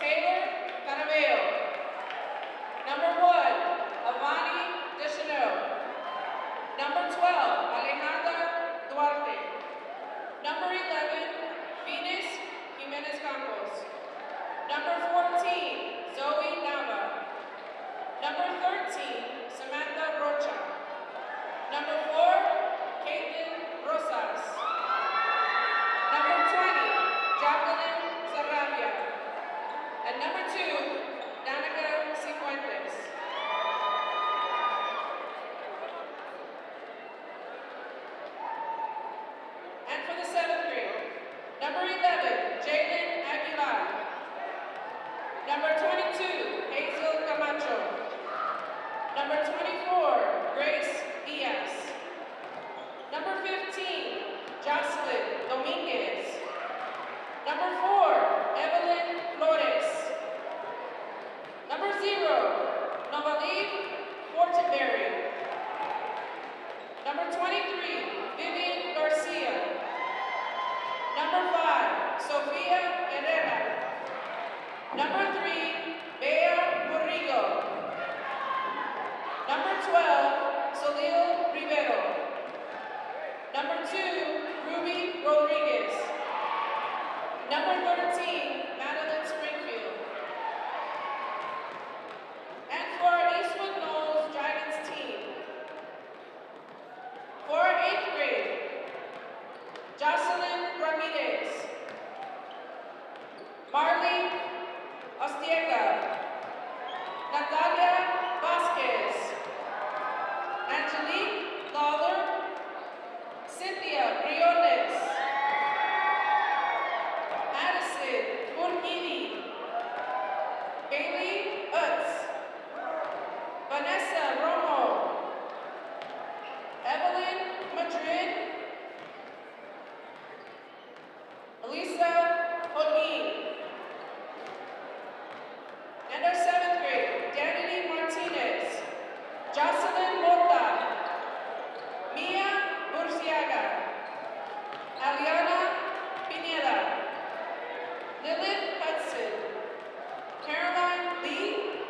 Taylor Carabeo. Number 1, Avani Deschanel. Number 12, Alejandra Duarte. Number 11, Venus Jimenez Campos. Number 14, Zoe Nava. Number 13, Samantha Rocha. Number 4, Caitlin Rosas. Number 20, Jacqueline Sarabia. And number 2, Danica Cifuentes. And for the 7th grade, number 11, Jaden Aguilar. Number 22, Hazel Camacho. Number 24, Grace Diaz. Number 15, Jocelyn Dominguez. Number 4, Evelyn Flores. Number 0, Novaliv Fortenberry. Number 23, Vivian Garcia. Number 5, Sofia Herrera. Number 3, Bea Borrigo. Number 12, Salil Rivero. Number 2, Ruby Rodriguez. Number 13, Madeline Springfield. And for our Eastwood Knowles Dragons team, for our 8th grade, Jocelyn Ramirez, Marley Ostiega, Natalia Vasquez, Angelique Lawler, Cynthia Briones, Addison Murgini, Bailey Utz, Vanessa Romo, Evelyn Madrid, Elisa Hodin. And our 7th grade, Danny Martinez, Jocelyn Mota, Mia Burciaga, Aliana Pineda, Lilith Hudson, Caroline Lee,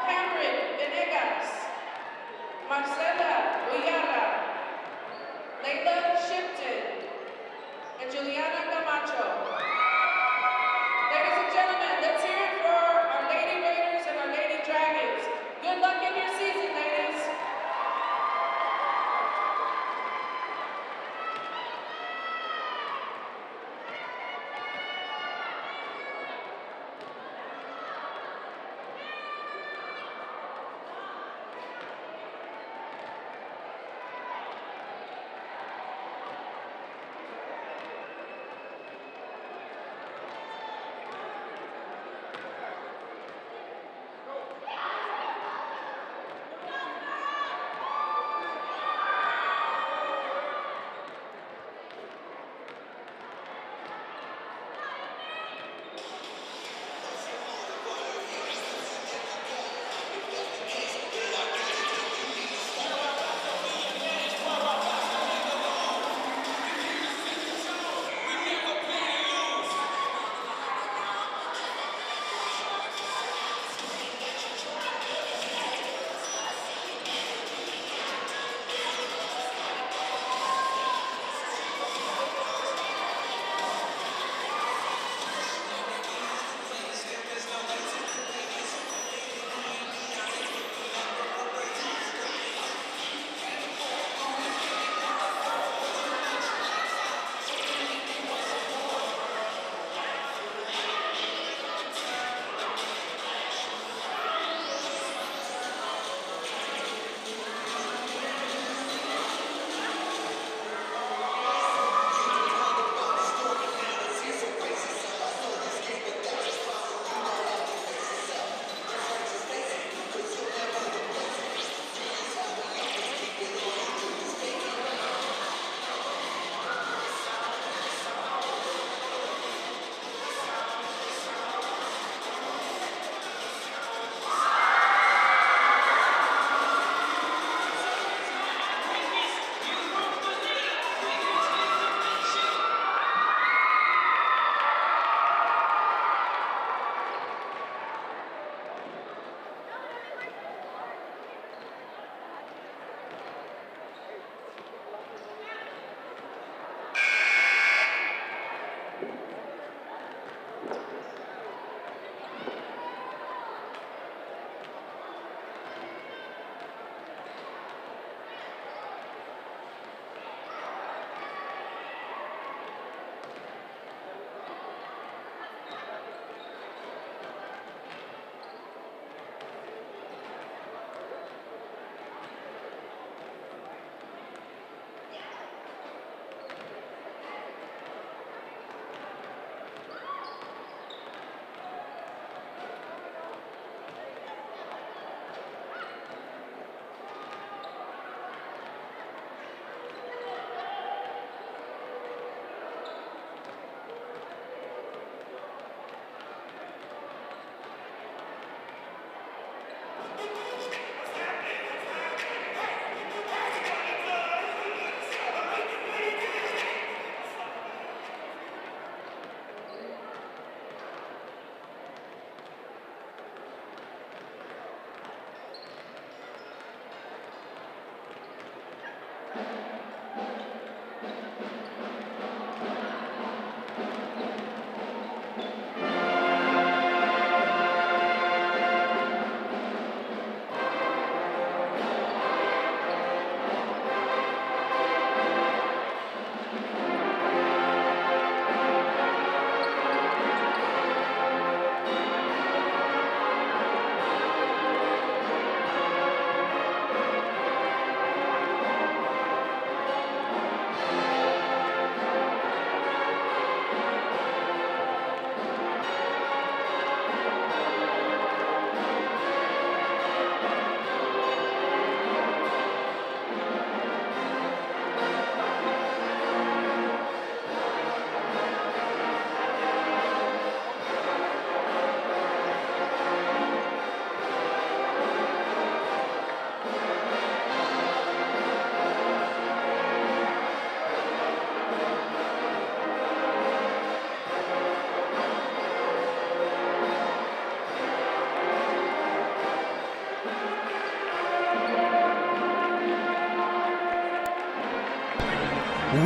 Cameron Venegas, Marcela Villara, Layla Shipton, and Juliana Camacho. Ladies and gentlemen, let's hear it for our Lady Raiders and our Lady Dragons. Good luck in your season, ladies.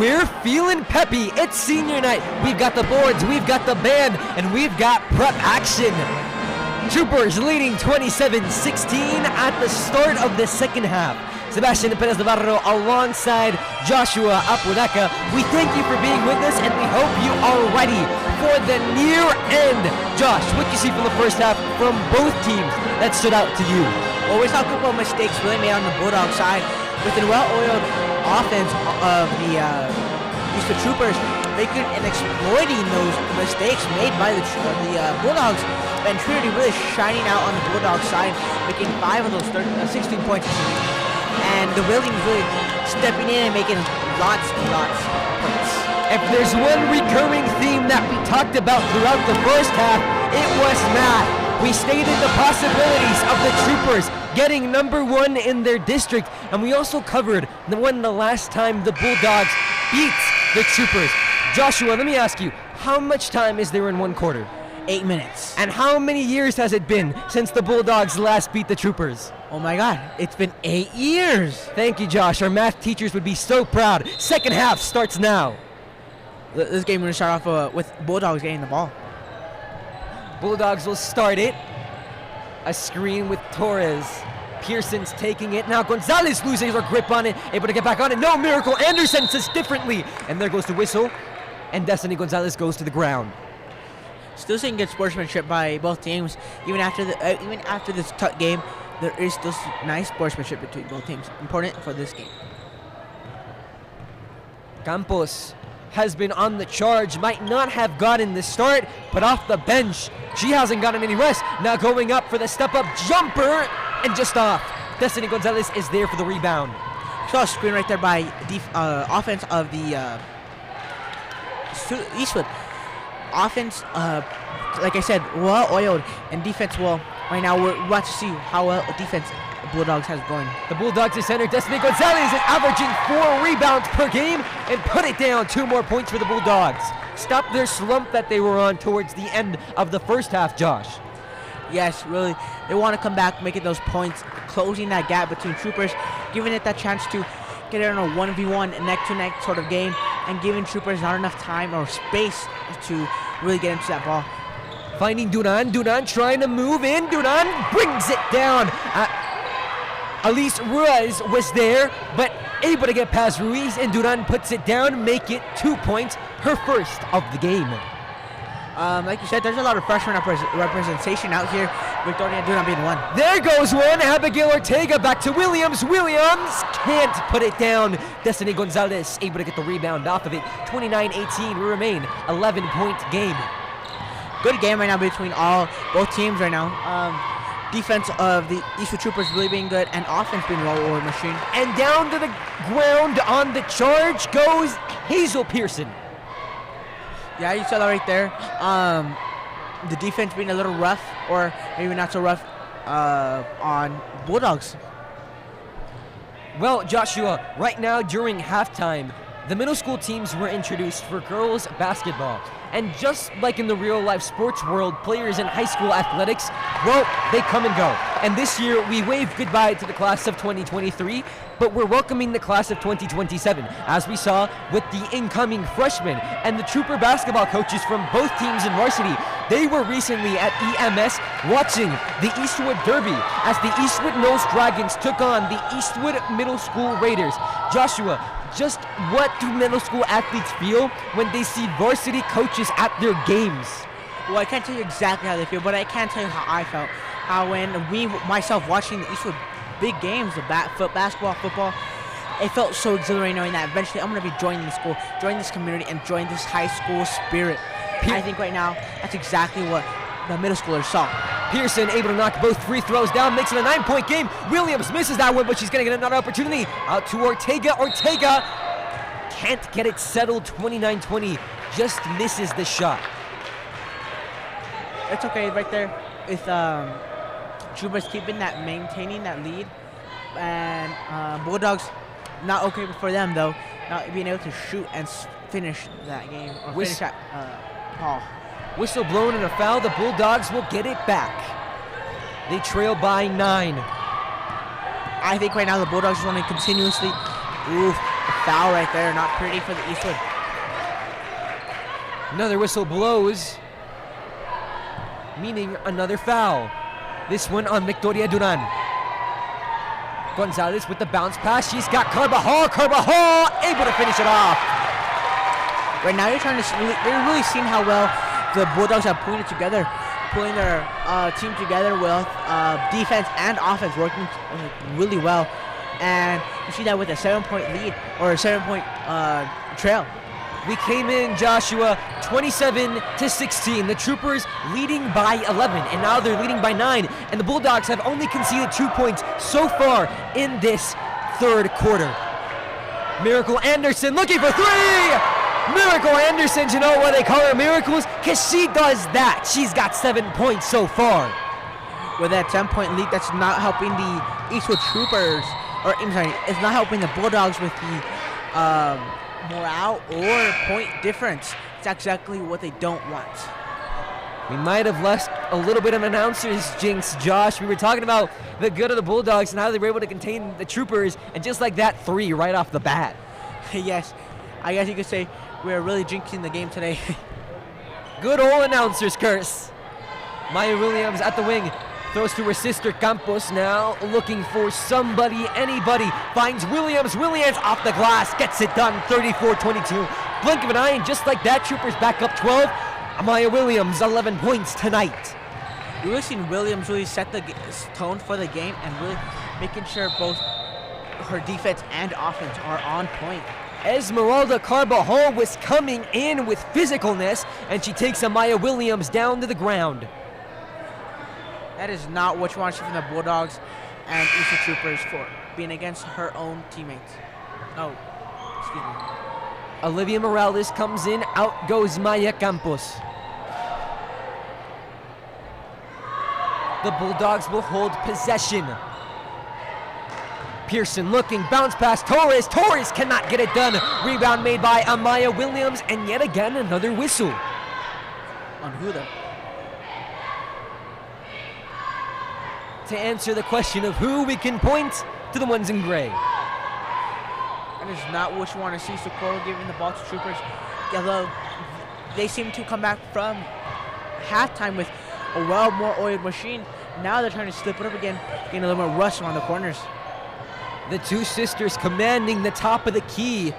We're feeling peppy. It's senior night. We've got the boards, we've got the band, and we've got prep action. Troopers leading 27-16 at the start of the second half. Sebastian Perez Navarro alongside Joshua Apodaca. We thank you for being with us, and we hope you are ready for the near end. Josh, what did you see from the first half from both teams that stood out to you? Well, we saw a couple of mistakes really made on the Bulldog side. With the well-oiled offense of the Eastwood Troopers, making and exploiting those mistakes made by the Bulldogs. And Trinity really shining out on the Bulldog side, making 5 of those 16 points. And the Williams really stepping in and making lots and lots of points. If there's one recurring theme that we talked about throughout the first half, it was math. We stated the possibilities of the Troopers getting number 1 in their district, and we also covered the last time the Bulldogs beat the Troopers. Joshua, let me ask you, how much time is there in one quarter? 8 minutes. And how many years has it been since the Bulldogs last beat the Troopers? Oh my God, it's been 8 years. Thank you, Josh. Our math teachers would be so proud. Second half starts now. This game we're going to start off with Bulldogs getting the ball. Bulldogs will start it. A screen with Torres. Pearson's taking it. Now Gonzalez losing her grip on it. Able to get back on it. No miracle. Anderson says differently. And there goes the whistle. And Destiny Gonzalez goes to the ground. Still seeing good sportsmanship by both teams. Even after this tough game, there is still nice sportsmanship between both teams. Important for this game. Campos has been on the charge, might not have gotten the start, but off the bench, she hasn't gotten any rest. Now going up for the step-up jumper, and just off. Destiny Gonzalez is there for the rebound. Saw a screen right there by offense of the Eastwood. Offense, like I said, well-oiled, and defense, well, right now we're about to see how well defense Bulldogs has going. The Bulldogs is center. Destiny Gonzalez is averaging 4 rebounds per game and put it down. 2 more points for the Bulldogs. Stop their slump that they were on towards the end of the first half, Josh. Yes, really. They want to come back, making those points, closing that gap between Troopers, giving it that chance to get it on a 1v1 neck-to-neck sort of game, and giving Troopers not enough time or space to really get into that ball. Finding Duran. Duran trying to move in. Duran brings it down. Elise Ruiz was there, but able to get past Ruiz, and Duran puts it down, make it 2 points, her first of the game. Like you said, there's a lot of freshman representation out here, with Victoria Duran being one. There goes one. Abigail Ortega back to Williams. Williams can't put it down. Destiny Gonzalez able to get the rebound off of it. 29-18. We remain 11-point game. Good game right now between both teams right now. Defense of the Eastwood Troopers really being good, and offense being well-oiled machine. And down to the ground on the charge goes Hazel Pearson. Yeah, you saw that right there. The defense being a little rough, or maybe not so rough, on Bulldogs. Well, Joshua, right now during halftime, the middle school teams were introduced for girls basketball. And just like in the real-life sports world, players in high school athletics, well, they come and go. And this year, we wave goodbye to the class of 2023, but we're welcoming the class of 2027, as we saw with the incoming freshmen and the Trooper basketball coaches from both teams in varsity. They were recently at EMS watching the Eastwood Derby as the Eastwood Nose Dragons took on the Eastwood Middle School Raiders. Joshua, just what do middle school athletes feel when they see varsity coaches at their games? Well, I can't tell you exactly how they feel, but I can tell you how I felt. How when myself watching the Eastwood big games, the basketball, football, it felt so exhilarating knowing that eventually I'm going to be joining the school, joining this community, and joining this high school spirit. I think right now that's exactly what the middle schoolers saw. Pearson able to knock both free throws down, makes it a 9-point game. Williams misses that one, but she's going to get another opportunity. Out to Ortega. Ortega can't get it settled. 29-20, just misses the shot. It's okay right there. With Troopers maintaining that lead, and Bulldogs not okay for them though, not being able to shoot and finish that game or finish that ball. Whistle blown and a foul. The Bulldogs will get it back. They trail by 9. I think right now the Bulldogs are running continuously. Oof. A foul right there, not pretty for the Eastwood. Another whistle blows, meaning another foul. This one on Victoria Duran. Gonzalez with the bounce pass. She's got Carvajal. Carvajal able to finish it off. Right now, you're really seeing how well the Bulldogs have pulling their team together with defense and offense working really well. And you see that with a 7-point lead or a 7-point trail. We came in, Joshua, 27-16. The Troopers leading by 11, and now they're leading by 9. And the Bulldogs have only conceded 2 points so far in this third quarter. Miracle Anderson looking for 3! Miracle Anderson, you know why they call her Miracles? Because she does that. She's got 7 points so far. With that 10-point lead, that's not helping the Eastwood Troopers, or I'm sorry, it's not helping the Bulldogs with the morale or point difference. It's exactly what they don't want. We might have left a little bit of announcer's jinx, Josh. We were talking about the good of the Bulldogs and how they were able to contain the Troopers, and just like that, 3 right off the bat. Yes, I guess you could say we're really jinxing the game today. Good old announcer's curse. Maya Williams at the wing. Throws to her sister Campos now, looking for somebody, anybody. Finds Williams. Williams off the glass, gets it done, 34-22. Blink of an eye, and just like that, Troopers back up 12. Amaya Williams, 11 points tonight. You've really seen Williams really set the tone for the game and really making sure both her defense and offense are on point. Esmeralda Carvajal was coming in with physicalness, and she takes Amaya Williams down to the ground. That is not what you want to see from the Bulldogs and Eastwood Troopers for being against her own teammates. Oh, excuse me. Olivia Morales comes in, out goes Maya Campos. The Bulldogs will hold possession. Pearson looking, bounce pass, Torres. Torres cannot get it done. Rebound made by Amaya Williams, and yet again another whistle. On who though? To answer the question of who, we can point to the ones in gray. That is not what you want to see. Socorro giving the ball to Troopers. Although they seem to come back from halftime with a well more oiled machine. Now they're trying to slip it up again, getting a little more rush around the corners. The two sisters commanding the top of the key.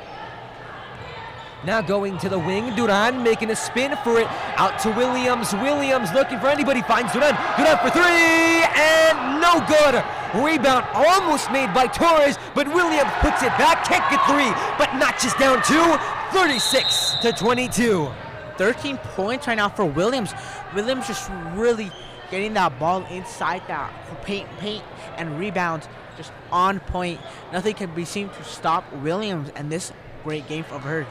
Now going to the wing, Duran making a spin for it, out to Williams. Williams looking for anybody, finds Duran. Duran for 3, and no good. Rebound almost made by Torres, but Williams puts it back, can't get 3, but notches down 2, 36-22. 13 points right now for Williams. Williams just really getting that ball inside that paint, and rebounds just on point. Nothing can be seen to stop Williams and this great game of hers.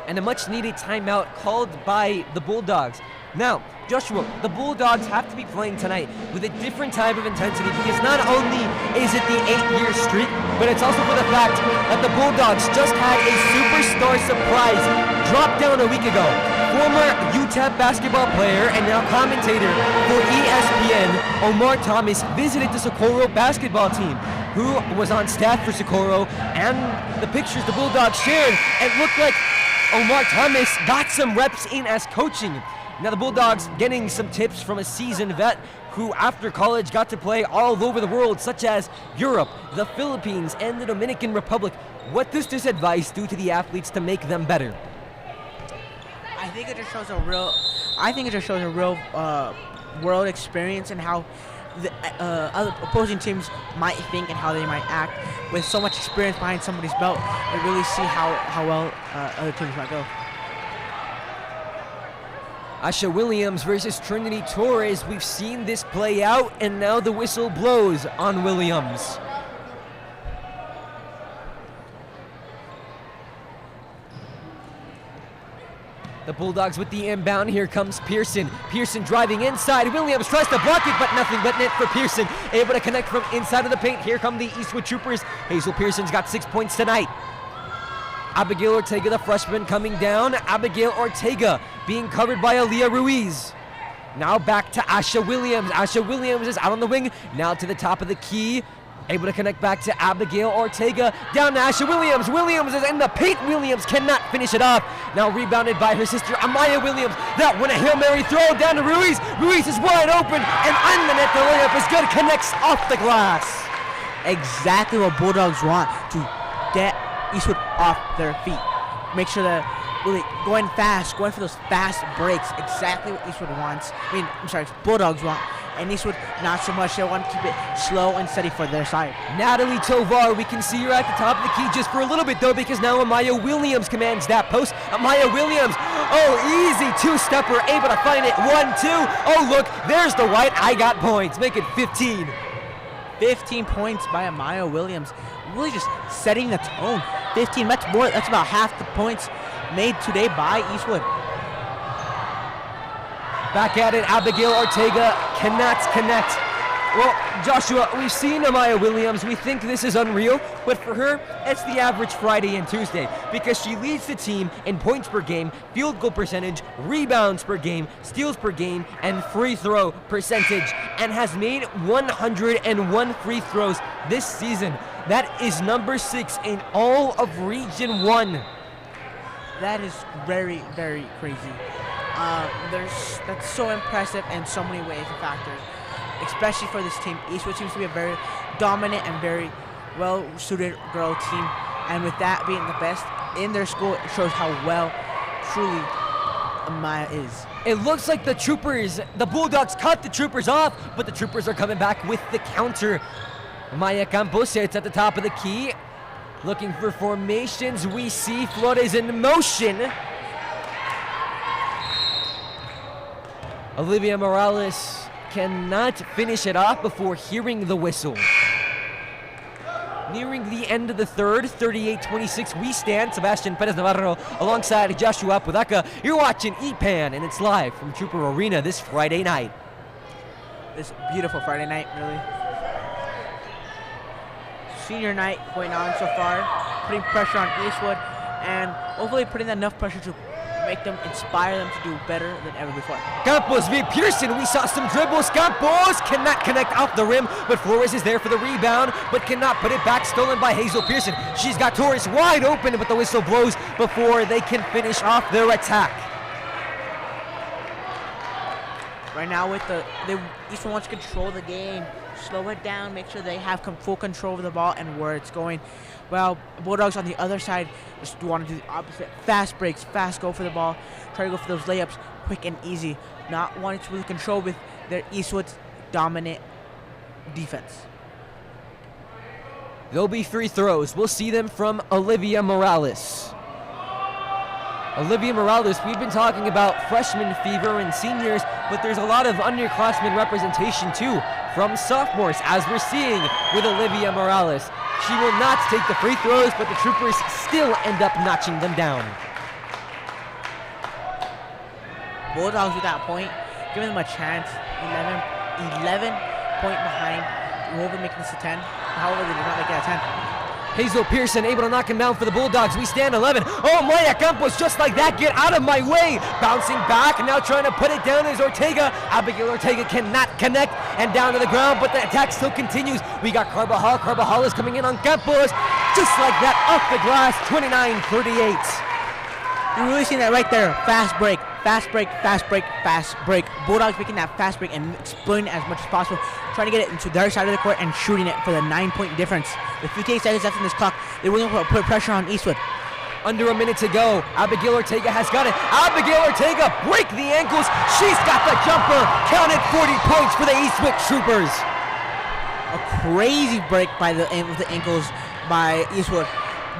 And a much-needed timeout called by the Bulldogs. Now, Joshua, the Bulldogs have to be playing tonight with a different type of intensity, because not only is it the 8-year streak, but it's also for the fact that the Bulldogs just had a superstar surprise drop down a week ago. Former UTEP basketball player and now commentator for ESPN, Omar Thomas, visited the Socorro basketball team, who was on staff for Socorro, and the pictures the Bulldogs shared, it looked like Omar Thomas got some reps in as coaching. Now the Bulldogs getting some tips from a seasoned vet who after college got to play all over the world, such as Europe, the Philippines, and the Dominican Republic. What does this advice do to the athletes to make them better? I think it just shows a real world experience and how the other opposing teams might think and how they might act. With so much experience behind somebody's belt, they really see how well other teams might go. Asha Williams versus Trinity Torres. We've seen this play out, and now the whistle blows on Williams. The Bulldogs with the inbound. Here comes Pearson. Pearson driving inside. Williams tries to block it, but nothing but net for Pearson. Able to connect from inside of the paint. Here come the Eastwood Troopers. Hazel Pearson's got 6 points tonight. Abigail Ortega, the freshman, coming down. Abigail Ortega being covered by Aaliyah Ruiz. Now back to Asha Williams. Asha Williams is out on the wing. Now to the top of the key. Able to connect back to Abigail Ortega. Down to Asha Williams. Williams is in the paint. Williams cannot finish it off. Now rebounded by her sister Amaya Williams. That one a Hail Mary throw down to Ruiz. Ruiz is wide open. And on the net, the layup is good. Connects off the glass. Exactly what Bulldogs want, to get Eastwood off their feet. Make sure that really going fast, going for those fast breaks. Exactly what Eastwood wants. Bulldogs want. And Eastwood, not so much. They want to keep it slow and steady for their side. Natalie Tovar, we can see her at the top of the key just for a little bit though, because now Amaya Williams commands that post. Amaya Williams, easy two-stepper, able to find it. 1-2. Look, there's the white. I got points. Make it 15. 15 points by Amaya Williams. Really just setting the tone. 15, that's more. That's about half the points made today by Eastwood. Back at it, Abigail Ortega cannot connect. Well, Joshua, we've seen Amaya Williams. We think this is unreal, but for her, it's the average Friday and Tuesday because she leads the team in points per game, field goal percentage, rebounds per game, steals per game, and free throw percentage, and has made 101 free throws this season. That is number 6 in all of Region 1. That is very, very crazy. That's so impressive in so many ways and factors, especially for this team. Eastwood seems to be a very dominant and very well-suited girl team, and with that being the best in their school, it shows how well truly Amaya is. It looks like the Bulldogs cut the Troopers off, but the Troopers are coming back with the counter. Maya Campos sits at the top of the key, looking for formations. We see Flores in motion. Olivia Morales cannot finish it off before hearing the whistle. Nearing the end of the third, 38-26, we stand. Sebastian Perez Navarro alongside Joshua Apodaca. You're watching EPAN, and it's live from Trooper Arena this Friday night. This beautiful Friday night, really. Senior night going on so far, putting pressure on Eastwood, and hopefully putting enough pressure to make them, inspire them to do better than ever before. Campos v. Pearson, we saw some dribbles. Campos cannot connect off the rim, but Flores is there for the rebound, but cannot put it back. Stolen by Hazel Pearson. She's got Torres wide open, but the whistle blows before they can finish off their attack. Right now, Eastwood wants to control the game, slow it down, make sure they have full control of the ball and where it's going. Well, Bulldogs on the other side just want to do the opposite. Fast breaks, fast go for the ball, try to go for those layups, quick and easy. Not wanting to really control with their Eastwood's dominant defense. There'll be free throws. We'll see them from Olivia Morales. Olivia Morales, we've been talking about freshman fever and seniors, but there's a lot of underclassmen representation too from sophomores, as we're seeing with Olivia Morales. She will not take the free throws, but the Troopers still end up notching them down. Bulldogs with that point, giving them a chance. 11 point behind. Over making this a 10. However, they did not make it a 10. Hazel Pearson able to knock him down for the Bulldogs. We stand 11. Maya Campos just like that. Get out of my way. Bouncing back. Now trying to put it down is Ortega. Abigail Ortega cannot connect. And down to the ground, but the attack still continues. We got Carbajal. Carbajal is coming in on Campos. Just like that, off the glass, 29-38. You're really seeing that right there. Fast break, fast break, fast break, fast break. Bulldogs making that fast break and exploiting it as much as possible. Trying to get it into their side of the court and shooting it for the 9-point difference. With 58 seconds left in this clock, they're willing to put pressure on Eastwood. Under a minute to go. Abigail Ortega has got it. Abigail Ortega break the ankles. She's got the jumper. Counted 40 points for the Eastwood Troopers. A crazy break by the ankles by Eastwood.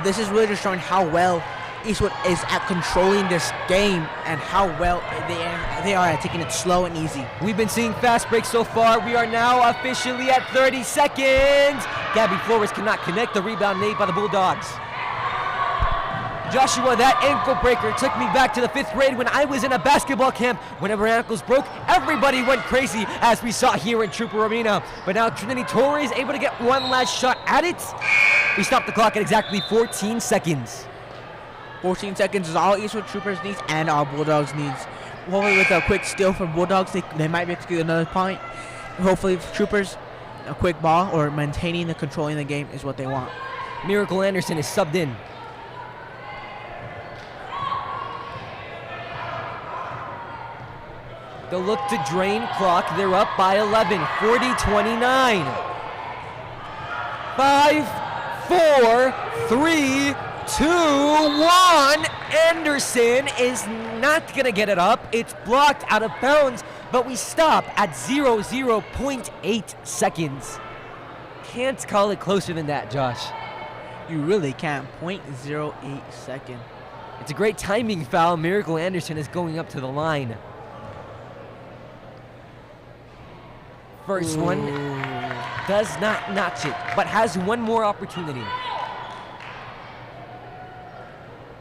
This is really just showing how well Eastwood is at controlling this game and how well they are at taking it slow and easy. We've been seeing fast breaks so far. We are now officially at 30 seconds. Gabby Flores cannot connect. The rebound made by the Bulldogs. Joshua, that ankle breaker took me back to the 5th grade when I was in a basketball camp. Whenever ankles broke, everybody went crazy, as we saw here in Trooper Arena. But now Trinity Torres able to get one last shot at it. We stopped the clock at exactly 14 seconds. 14 seconds is all Eastwood Troopers needs and all Bulldogs needs. Hopefully with a quick steal from Bulldogs, they might be able to get another point. Hopefully Troopers a quick ball or maintaining the controlling the game is what they want. Miracle Anderson is subbed in. They'll look to drain clock. They're up by 11, 40-29. 5, 4, 3, 2, 1. Anderson is not going to get it up. It's blocked out of bounds, but we stop at 0.8 seconds. Can't call it closer than that, Josh. You really can't. 0.08 second. It's a great timing foul. Miracle Anderson is going up to the line. First one does not notch it, but has one more opportunity.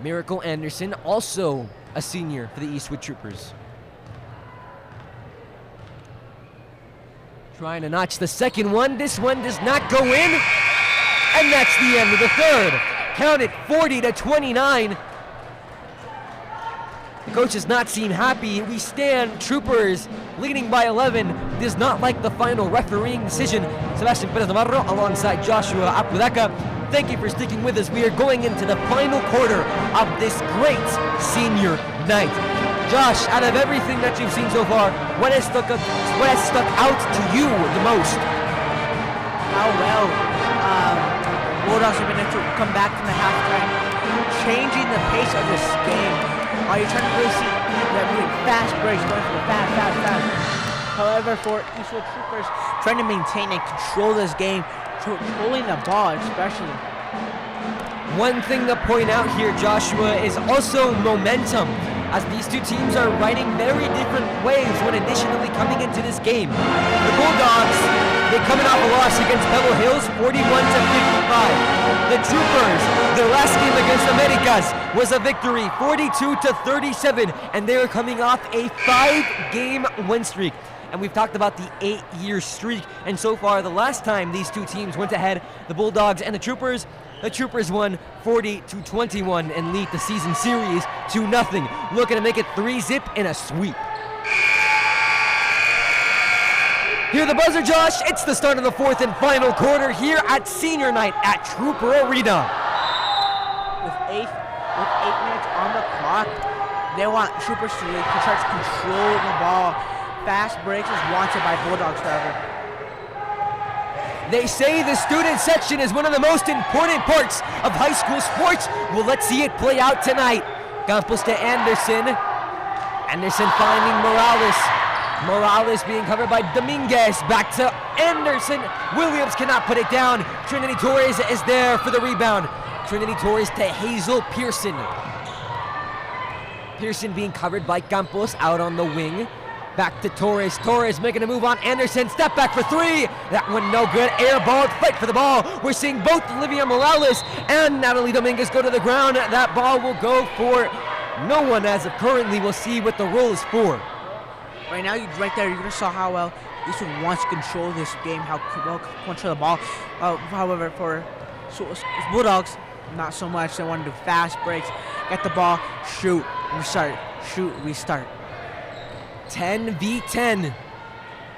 Miracle Anderson, also a senior for the Eastwood Troopers. Trying to notch the second one. This one does not go in. And that's the end of the third. Count it, 40-29. The coach does not seem happy. We stand. Troopers leading by 11. Does not like the final refereeing decision. Sebastian Perez Navarro alongside Joshua Apudaca. Thank you for sticking with us. We are going into the final quarter of this great senior night. Josh, out of everything that you've seen so far, what has stuck out to you the most? How well Bulldogs have been able to come back from the halftime, changing the pace of this game. You're trying to really see them doing fast breaks, going for the fast. However, for Eastwood Troopers, trying to maintain and control this game, controlling the ball especially. One thing to point out here, Joshua, is also momentum, as these two teams are riding very different waves when initially coming into this game. The Bulldogs, they're coming off a loss against Pebble Hills, 41-55. The Troopers, their last game against Americas was a victory, 42-37, and they are coming off a 5-game win streak. And we've talked about the 8-year streak, and so far the last time these two teams went ahead, the Bulldogs and the Troopers won 40-21 and lead the season series 2-0, looking to make it 3-0 in a sweep. Hear the buzzer, Josh. It's the start of the fourth and final quarter here at Senior Night at Trooper Arena. With 8 minutes on the clock, they want Troopers to really start to control the ball. Fast breaks is wanted by Bulldogs, however. They say the student section is one of the most important parts of high school sports. Well, let's see it play out tonight. Campos to Anderson. Anderson finding Morales. Morales being covered by Dominguez. Back to Anderson. Williams cannot put it down. Trinity Torres is there for the rebound. Trinity Torres to Hazel Pearson. Pearson being covered by Campos out on the wing. Back to Torres. Torres making a move on Anderson. Step back for three. That one no good. Airballed. Fight for the ball. We're seeing both Olivia Morales and Natalie Dominguez go to the ground. That ball will go for no one as of currently. We'll see what the rule is for. Right now, right there, you're going to saw how well Eastwood wants to control this game, how well control the ball. However, for Bulldogs, not so much. They want to do fast breaks, get the ball, shoot, restart, shoot, restart. 10v10.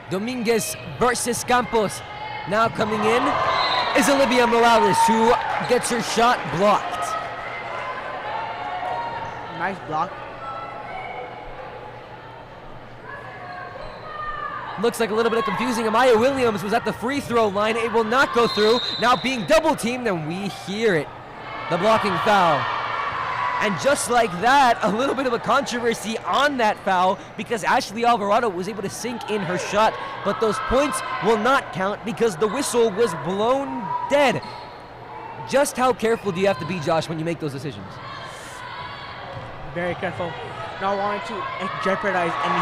Dominguez versus Campos. Now coming in is Olivia Morales, who gets her shot blocked. Nice block. Looks like a little bit of confusing. Amaya Williams was at the free throw line. It will not go through. Now being double teamed, and we hear it. The blocking foul. And just like that, a little bit of a controversy on that foul because Ashley Alvarado was able to sink in her shot, but those points will not count because the whistle was blown dead. Just how careful do you have to be, Josh, when you make those decisions? Very careful. Not wanting to jeopardize any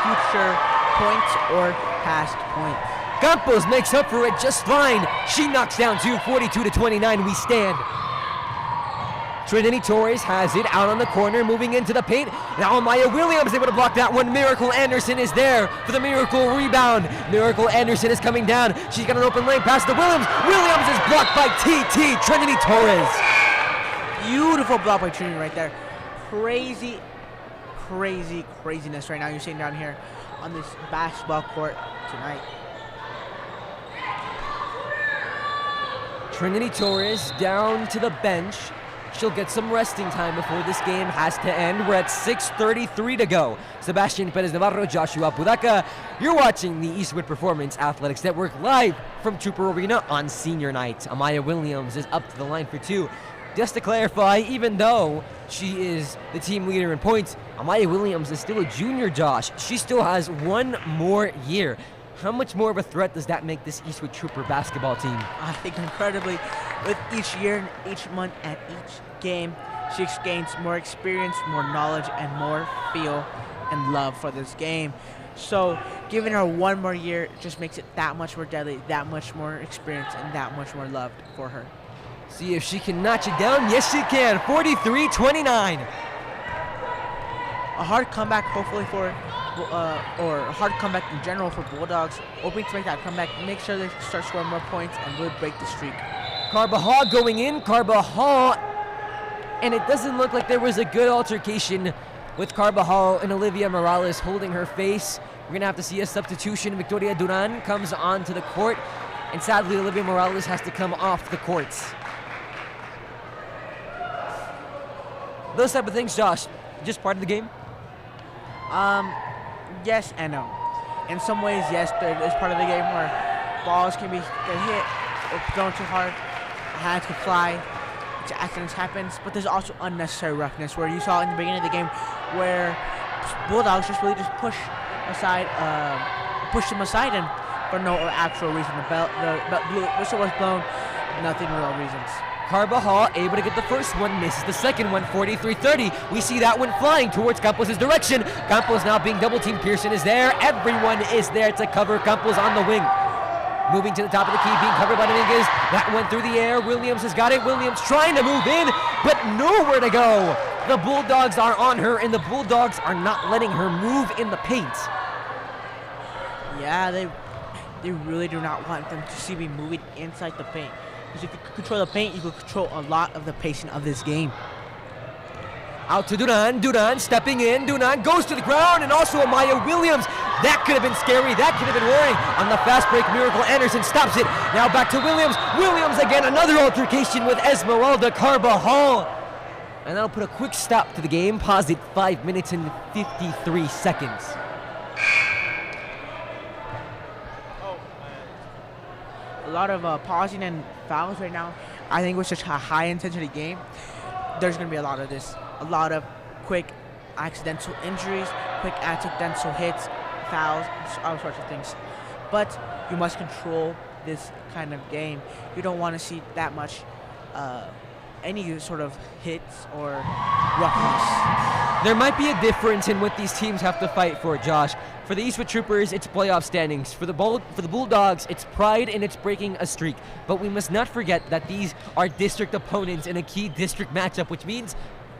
future points or past points. Campos makes up for it just fine. She knocks down 42-29. We stand. Trinity Torres has it out on the corner, moving into the paint. Now Amaya Williams able to block that one. Miracle Anderson is there for the Miracle rebound. Miracle Anderson is coming down. She's got an open lane pass to Williams. Williams is blocked by TT Trinity Torres. Beautiful block by Trinity right there. Craziness right now you're seeing down here on this basketball court tonight. Trinity Torres down to the bench. She'll get some resting time before this game has to end. We're at 6:33 to go. Sebastian Perez Navarro, Joshua Pudaka. You're watching the Eastwood Performance Athletics Network live from Trooper Arena on senior night. Amaya Williams is up to the line for 2. Just to clarify, even though she is the team leader in points, Amaya Williams is still a junior, Josh. She still has 1 more year. How much more of a threat does that make this Eastwood Trooper basketball team? I think incredibly. With each year, each month, and each game, she gains more experience, more knowledge, and more feel and love for this game. So giving her 1 more year just makes it that much more deadly, that much more experience, and that much more loved for her. See if she can notch it down. Yes, she can. 43-29. A hard comeback, hopefully for, or a hard comeback in general for Bulldogs. Hoping to make that comeback, make sure they start scoring more points and really break the streak. Carbajal going in. Carbajal, and it doesn't look like there was a good altercation with Carbajal and Olivia Morales holding her face. We're going to have to see a substitution. Victoria Duran comes onto the court, and sadly Olivia Morales has to come off the courts. Those type of things, Josh, just part of the game? Yes and no. In some ways, yes, there is part of the game where balls can get hit or thrown too hard, hands can fly, accidents happens, but there's also unnecessary roughness where you saw in the beginning of the game where Bulldogs just really push them aside and for no actual reason. The whistle was blown, nothing real reasons. Carbajal able to get the first one, misses the second one, 43-30. We see that one flying towards Campos' direction. Campos now being double teamed. Pearson is there. Everyone is there to cover Campos on the wing. Moving to the top of the key, being covered by Dominguez. That went through the air. Williams has got it. Williams trying to move in, but nowhere to go. The Bulldogs are on her, and the Bulldogs are not letting her move in the paint. Yeah, they really do not want them to see me moving inside the paint. Because if you control the paint, you can control a lot of the pacing of this game. Out to Duran. Duran stepping in. Duran goes to the ground, and also Amaya Williams. That could have been scary. That could have been worrying. On the fast break, Miracle Anderson stops it. Now back to Williams. Williams again, another altercation with Esmeralda Carbajal. And that'll put a quick stop to the game. Pause it 5 minutes and 53 seconds. A lot of pausing and fouls right now. I think with such a high intensity game, there's going to be a lot of this. A lot of quick accidental injuries, quick accidental hits, fouls, all sorts of things. But you must control this kind of game. You don't want to see that much any sort of hits or roughness. There might be a difference in what these teams have to fight for, Josh. For the Eastwood Troopers, it's playoff standings. For the Bulldogs, it's pride and it's breaking a streak. But we must not forget that these are district opponents in a key district matchup, which means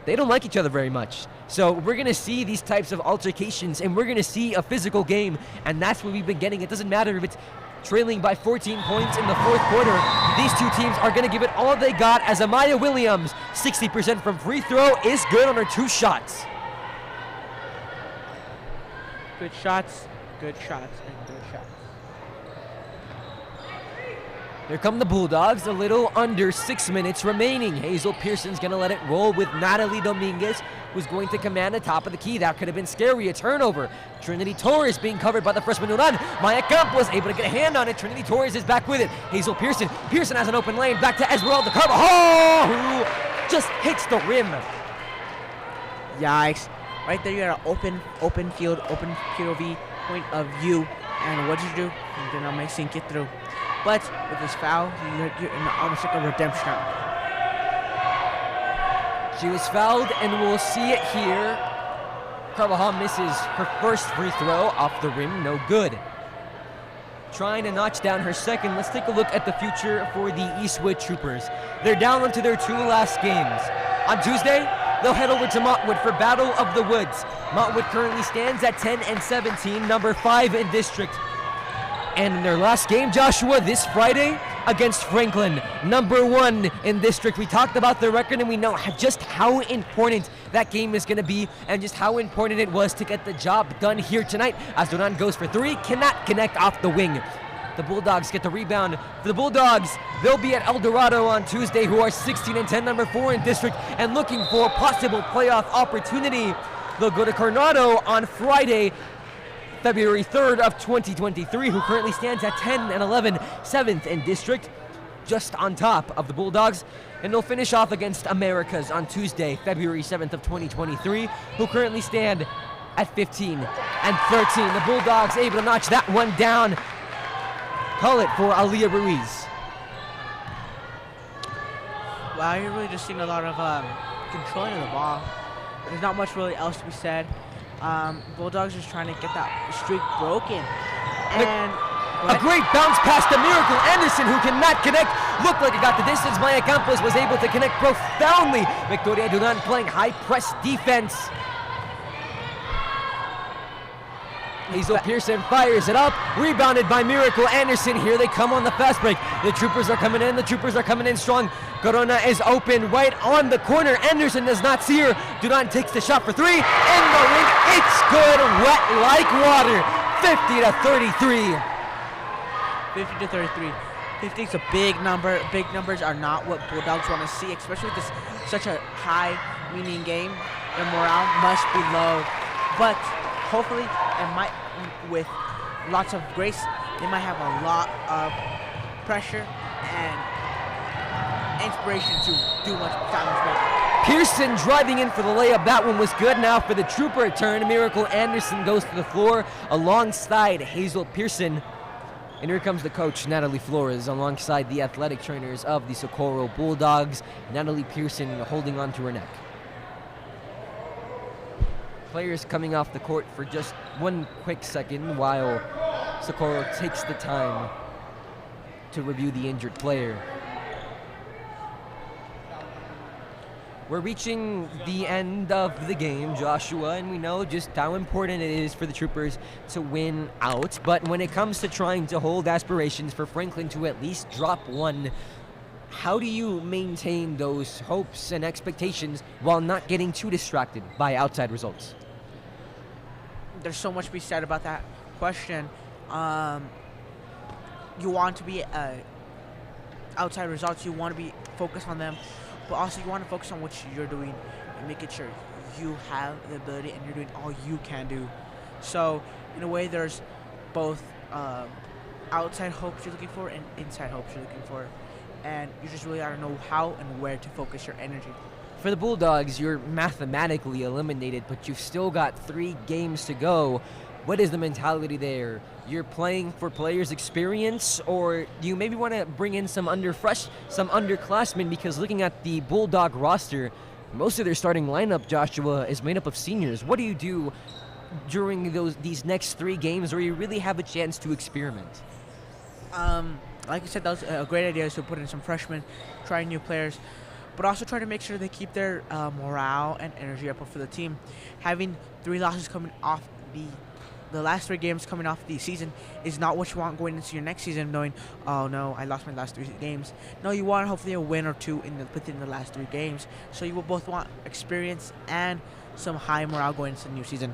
they don't like each other very much. So we're going to see these types of altercations, and we're going to see a physical game, and that's what we've been getting. It doesn't matter if it's trailing by 14 points in the fourth quarter. These two teams are going to give it all they got as Amaya Williams, 60% from free throw, is good on her 2 shots. Good shots, and good shots. Here come the Bulldogs, a little under 6 minutes remaining. Hazel Pearson's going to let it roll with Natalie Dominguez, who's going to command the top of the key. That could have been scary, a turnover. Trinity Torres being covered by the freshman Duran. Maya Campos able to get a hand on it. Trinity Torres is back with it. Hazel Pearson. Pearson has an open lane. Back to Esmeralda Carbajal, who just hits the rim. Yikes. Right there, you got an open field, open POV point of view. And what did you do? You did not make sink it through. But with this foul, you're in almost like a redemption arc. She was fouled, and we'll see it here. Carbajal misses her first free throw off the rim, no good. Trying to notch down her second. Let's take a look at the future for the Eastwood Troopers. They're down to their 2 last games. On Tuesday, they'll head over to Montwood for Battle of the Woods. Montwood currently stands at 10-17, number 5 in district. And in their last game, Joshua, this Friday against Franklin, number 1 in district. We talked about their record, and we know just how important that game is going to be and just how important it was to get the job done here tonight. As Duran goes for 3, cannot connect off the wing. The Bulldogs get the rebound. For the Bulldogs, they'll be at El Dorado on Tuesday, who are 16-10, number 4 in district, and looking for a possible playoff opportunity. They'll go to Coronado on Friday, February 3rd of 2023, who currently stands at 10-11, 7th in district, just on top of the Bulldogs. And they'll finish off against Americas on Tuesday, February 7th of 2023, who currently stand at 15-13. The Bulldogs able to notch that one down. Call it for Aliyah Ruiz. Well, I really just seen a lot of controlling of the ball. There's not much really else to be said. Bulldogs just trying to get that streak broken. And a great bounce pass to Miracle Anderson, who cannot connect. Looked like it got the distance. Maya Campos was able to connect profoundly. Victoria Duran playing high press defense. Hazel Pearson fires it up, rebounded by Miracle Anderson. Here they come on the fast break. The Troopers are coming in. The Troopers are coming in strong. Corona is open right on the corner. Anderson does not see her. Duran takes the shot for 3. In the ring, it's good. Wet like water. 50-33. 50-33. 50 is a big number. Big numbers are not what Bulldogs want to see, especially with this such a high meaning game. The morale must be low, but hopefully, and might with lots of grace, they might have a lot of pressure and inspiration to do much better. Pearson driving in for the layup. That one was good. Now for the Trooper turn, Miracle Anderson goes to the floor alongside Hazel Pearson. And here comes the coach, Natalie Flores, alongside the athletic trainers of the Socorro Bulldogs. Natalie Pearson holding on to her neck. Players coming off the court for just one quick second while Socorro takes the time to review the injured player. We're reaching the end of the game, Joshua, and we know just how important it is for the Troopers to win out. But when it comes to trying to hold aspirations for Franklin to at least drop one, how do you maintain those hopes and expectations while not getting too distracted by outside results? There's so much to be said about that question. You want to be outside results. You want to be focused on them, but also you want to focus on what you're doing and making sure you have the ability and you're doing all you can do. So in a way, there's both outside hopes you're looking for and inside hopes you're looking for, and you just really got to know how and where to focus your energy. For the Bulldogs, you're mathematically eliminated, but you've still got 3 games to go. What is the mentality there? You're playing for players' experience, or do you maybe want to bring in some underclassmen? Because looking at the Bulldog roster, most of their starting lineup, Joshua, is made up of seniors. What do you do during these next 3 games where you really have a chance to experiment? Like you said, that was a great idea to put in some freshmen, try new players, but also try to make sure they keep their morale and energy up for the team. Having 3 losses coming off the last 3 games coming off the season is not what you want going into your next season, knowing, oh no, I lost my last 3 games. No, you want hopefully a win or 2 within the last 3 games. So you will both want experience and some high morale going into the new season.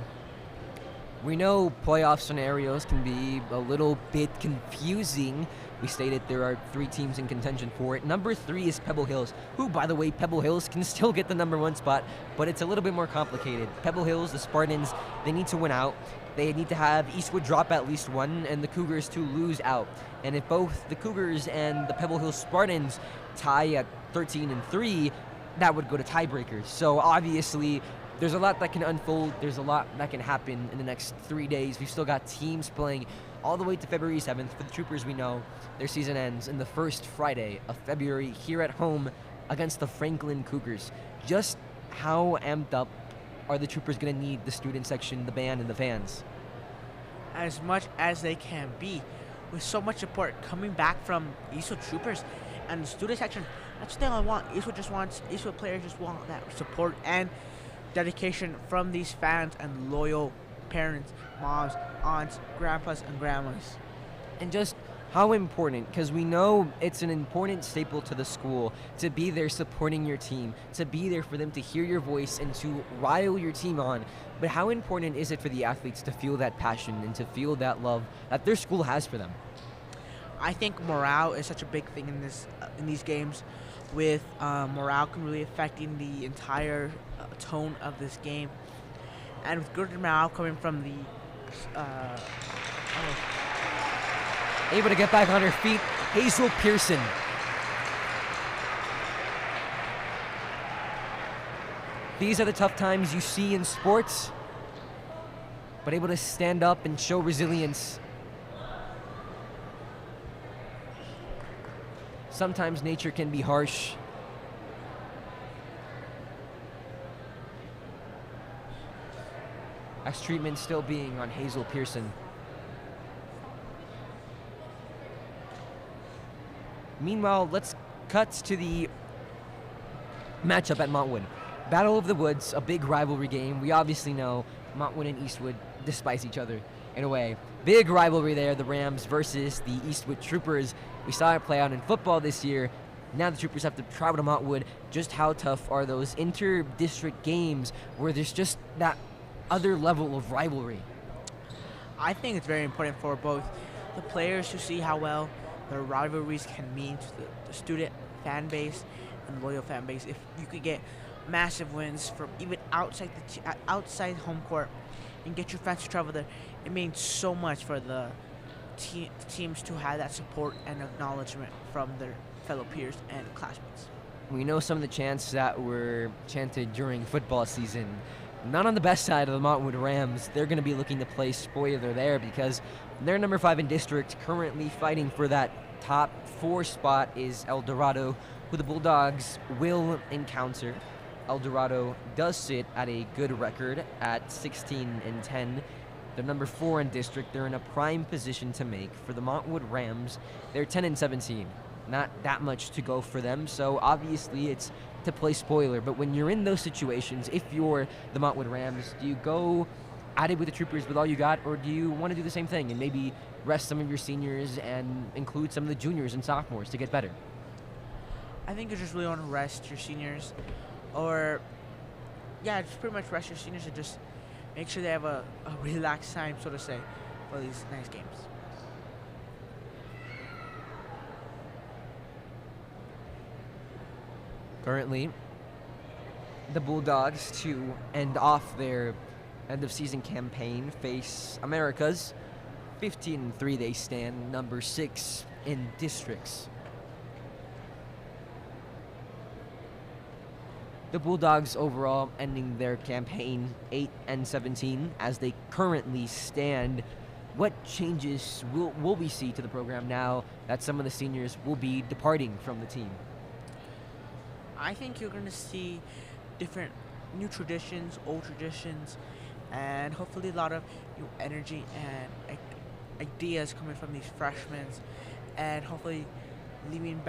We know playoff scenarios can be a little bit confusing. We stated there are 3 teams in contention for it. Number 3 is Pebble Hills, who, by the way, Pebble Hills can still get the number 1 spot, but it's a little bit more complicated. Pebble Hills, the Spartans, they need to win out. They need to have Eastwood drop at least 1 and the Cougars to lose out. And if both the Cougars and the Pebble Hills Spartans tie at 13-3, that would go to tiebreakers. So obviously, there's a lot that can unfold. There's a lot that can happen in the next 3 days. We've still got teams playing all the way to February 7th. For the Troopers, we know their season ends in the first Friday of February here at home against the Franklin Cougars. Just how amped up are the Troopers going to need the student section, the band, and the fans? As much as they can be, with so much support coming back from Eastwood Troopers and the student section. That's what they all want. Eastwood players just want that support and dedication from these fans and loyal parents, moms, aunts, grandpas, and grandmas. And just how important, because we know it's an important staple to the school to be there supporting your team, to be there for them to hear your voice and to rile your team on. But how important is it for the athletes to feel that passion and to feel that love that their school has for them? I think morale is such a big thing in in these games. With morale can really affecting the entire tone of this game, and with good morale coming from the Able to get back on her feet, Hazel Pearson. These are the tough times you see in sports, but able to stand up and show resilience. Sometimes nature can be harsh. As treatment still being on Hazel Pearson. Meanwhile, let's cut to the matchup at Montwood. Battle of the Woods, a big rivalry game. We obviously know Montwood and Eastwood despise each other in a way. Big rivalry there, the Rams versus the Eastwood Troopers. We saw it play out in football this year. Now the Troopers have to travel to Montwood. Just how tough are those inter-district games where there's just that other level of rivalry? I think it's very important for both the players to see how well their rivalries can mean to the student fan base and loyal fan base. If you could get massive wins from even outside home court and get your fans to travel there, it means so much for the teams to have that support and acknowledgement from their fellow peers and classmates. We know some of the chants that were chanted during football season. Not on the best side of the Montwood Rams. They're going to be looking to play spoiler there because they're number 5 in district, currently fighting for that top 4 spot is El Dorado, who the Bulldogs will encounter. El Dorado does sit at a good record at 16-10. They're number 4 in district. They're in a prime position to make. For the Montwood Rams, they're 10-17. Not that much to go for them, so obviously it's to play spoiler. But when you're in those situations, if you're the Montwood Rams, do you go at it with the Troopers with all you got, or do you want to do the same thing and maybe rest some of your seniors and include some of the juniors and sophomores to get better? I think you just really want to rest your seniors, or just pretty much rest your seniors and just make sure they have a relaxed time, so to say, for these nice games. Currently, the Bulldogs, to end off their end-of-season campaign, face America's. 15-3 they stand, number 6 in districts. The Bulldogs overall ending their campaign 8-17 as they currently stand. What changes will we see to the program now that some of the seniors will be departing from the team? I think you're going to see different new traditions, old traditions, and hopefully a lot of new energy and ideas coming from these freshmen, and hopefully leaving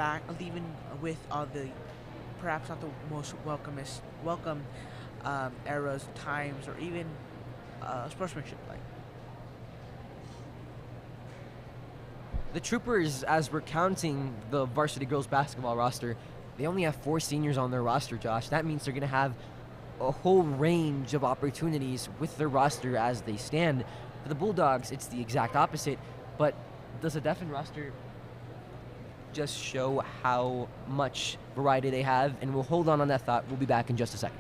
with all the perhaps not the most welcome eras, times, or even sportsmanship like. The Troopers, as we're counting the varsity girls basketball roster, they only have 4 seniors on their roster, Josh. That means they're going to have a whole range of opportunities with their roster as they stand. For the Bulldogs, it's the exact opposite. But does a deafened roster just show how much variety they have? And we'll hold on that thought. We'll be back in just a second.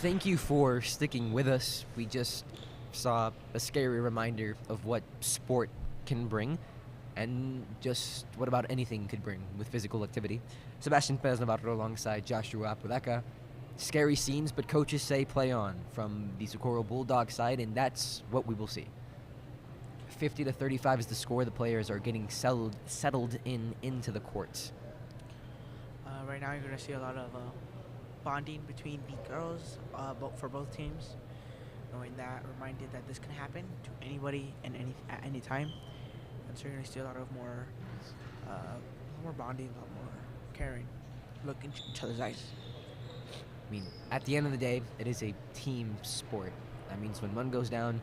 Thank you for sticking with us. We just saw a scary reminder of what sport can bring, and just what about anything could bring with physical activity. Sebastian Perez Navarro alongside Joshua Apodaca. Scary scenes, but coaches say play on from the Socorro Bulldog side, and that's what we will see. 50-35 is the score. The players are getting settled into the courts. Right now, you're going to see a lot of bonding between the girls for both teams, knowing that, reminded that this can happen to anybody and at any time. And so you're going to see a lot more bonding, a lot more caring, look into each other's eyes. I mean, at the end of the day, it is a team sport. That means when one goes down,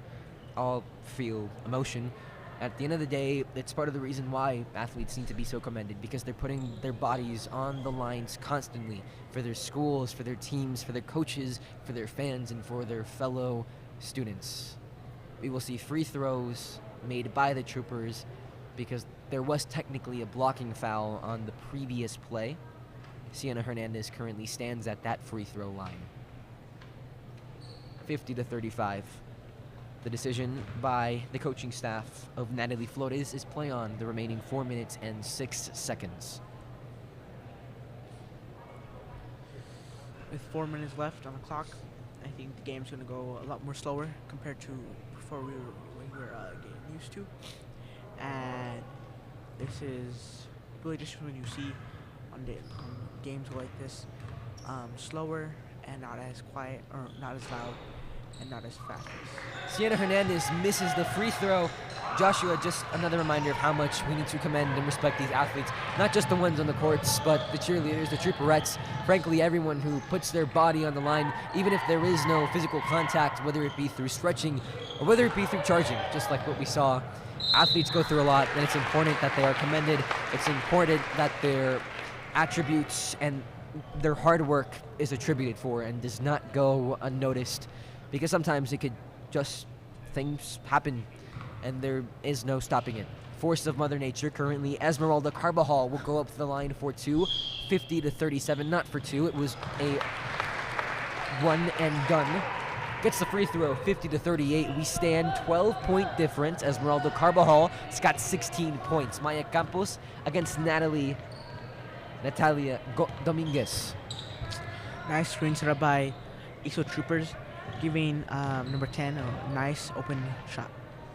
all feel emotion. At the end of the day, it's part of the reason why athletes need to be so commended, because they're putting their bodies on the lines constantly for their schools, for their teams, for their coaches, for their fans, and for their fellow students. We will see free throws made by the Troopers because there was technically a blocking foul on the previous play. Sienna Hernandez currently stands at that free throw line. 50-35. The decision by the coaching staff of Natalie Flores is play on the remaining 4 minutes and 6 seconds. With 4 minutes left on the clock, I think the game's going to go a lot more slower compared to before we were getting used to. And this is really just when you see on games like this, slower and not as quiet, or not as loud and not as fast. Sienna Hernandez misses the free throw. Joshua, just another reminder of how much we need to commend and respect these athletes, not just the ones on the courts, but the cheerleaders, the trooperettes, frankly, everyone who puts their body on the line, even if there is no physical contact, whether it be through stretching or whether it be through charging, just like what we saw. Athletes go through a lot, and it's important that they are commended. It's important that their attributes and their hard work is attributed for and does not go unnoticed, because sometimes it could just, things happen and there is no stopping it. Force of Mother Nature. Currently, Esmeralda Carbajal will go up to the line for two. 50-37, not for two. It was a one and done. Gets the free throw, 50-38. We stand 12-point difference. Esmeralda Carbajal has got 16 points. Maya Campos against Natalia Dominguez. Nice screen set up by ISO Troopers, giving number 10 a nice open shot.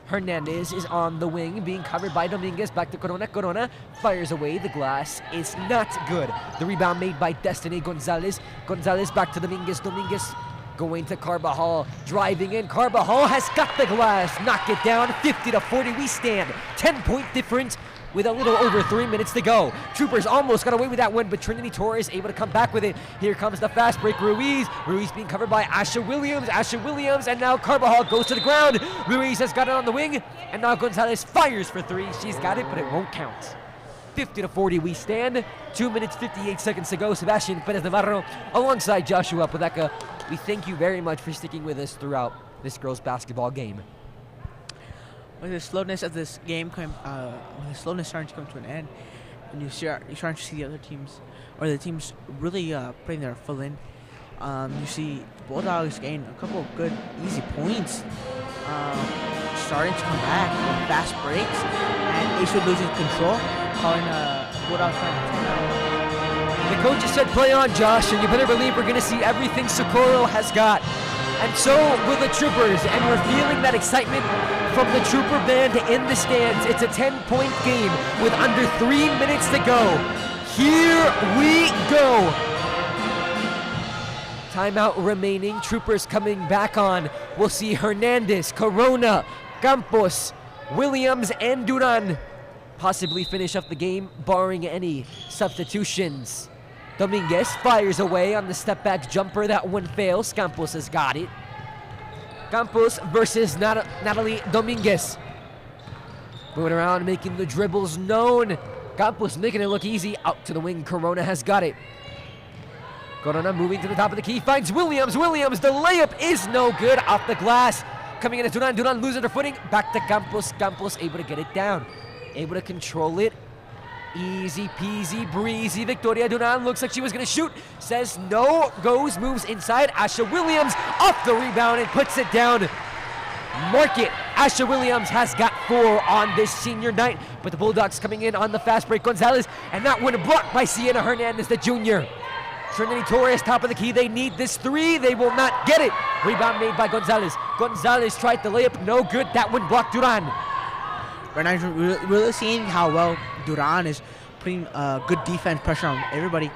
Hernandez is on the wing, being covered by Dominguez. Back to Corona. Corona fires away. The glass is not good. The rebound made by Destiny Gonzalez. Gonzalez back to Dominguez. Dominguez going to Carbajal. Driving in. Carbajal has got the glass. Knock it down. 50-40. We stand. 10-point difference with a little over 3 minutes to go. Troopers almost got away with that one, but Trinity Torres able to come back with it. Here comes the fast break. Ruiz being covered by Asha Williams, and now Carbajal goes to the ground. Ruiz has got it on the wing, and now Gonzalez fires for three. She's got it, but it won't count. 50-40 we stand. 2 minutes, 58 seconds to go. Sebastian Perez Navarro alongside Joshua Apodaca. We thank you very much for sticking with us throughout this girls basketball game. With the slowness of this game, with the slowness starting to come to an end, and you're starting to see the other teams, or the teams really putting their full in. You see Bulldogs gain a couple of good, easy points, starting to come back with fast breaks, and Ace losing control, calling Bulldogs timeout. The coach just said play on, Josh, and you better believe we're going to see everything Socorro has got. And so will the Troopers, and we're feeling that excitement from the Trooper band in the stands. It's a 10-point game with under 3 minutes to go. Here we go. Timeout remaining. Troopers coming back on. We'll see Hernandez, Corona, Campos, Williams, and Duran possibly finish up the game, barring any substitutions. Dominguez fires away on the step-back jumper. That one fails. Campos has got it. Campos versus Natalie Dominguez. Moving around, making the dribbles known. Campos making it look easy. Out to the wing. Corona has got it. Corona moving to the top of the key. Finds Williams. The layup is no good. Off the glass. Coming in as Duran. Duran losing her footing. Back to Campos. Campos able to get it down. Able to control it. Easy peasy breezy. Victoria Duran looks like she was going to shoot. Says no. Goes, moves inside. Asha Williams off the rebound and puts it down. Mark it. Asha Williams has got 4 on this senior night. But the Bulldogs coming in on the fast break. Gonzalez, and that one blocked by Sienna Hernandez, the junior. Trinity Torres, top of the key. They need this 3. They will not get it. Rebound made by Gonzalez. Gonzalez tried the layup. No good. That one blocked Duran. Right now, you're really seeing how well Duran is putting good defense pressure on everybody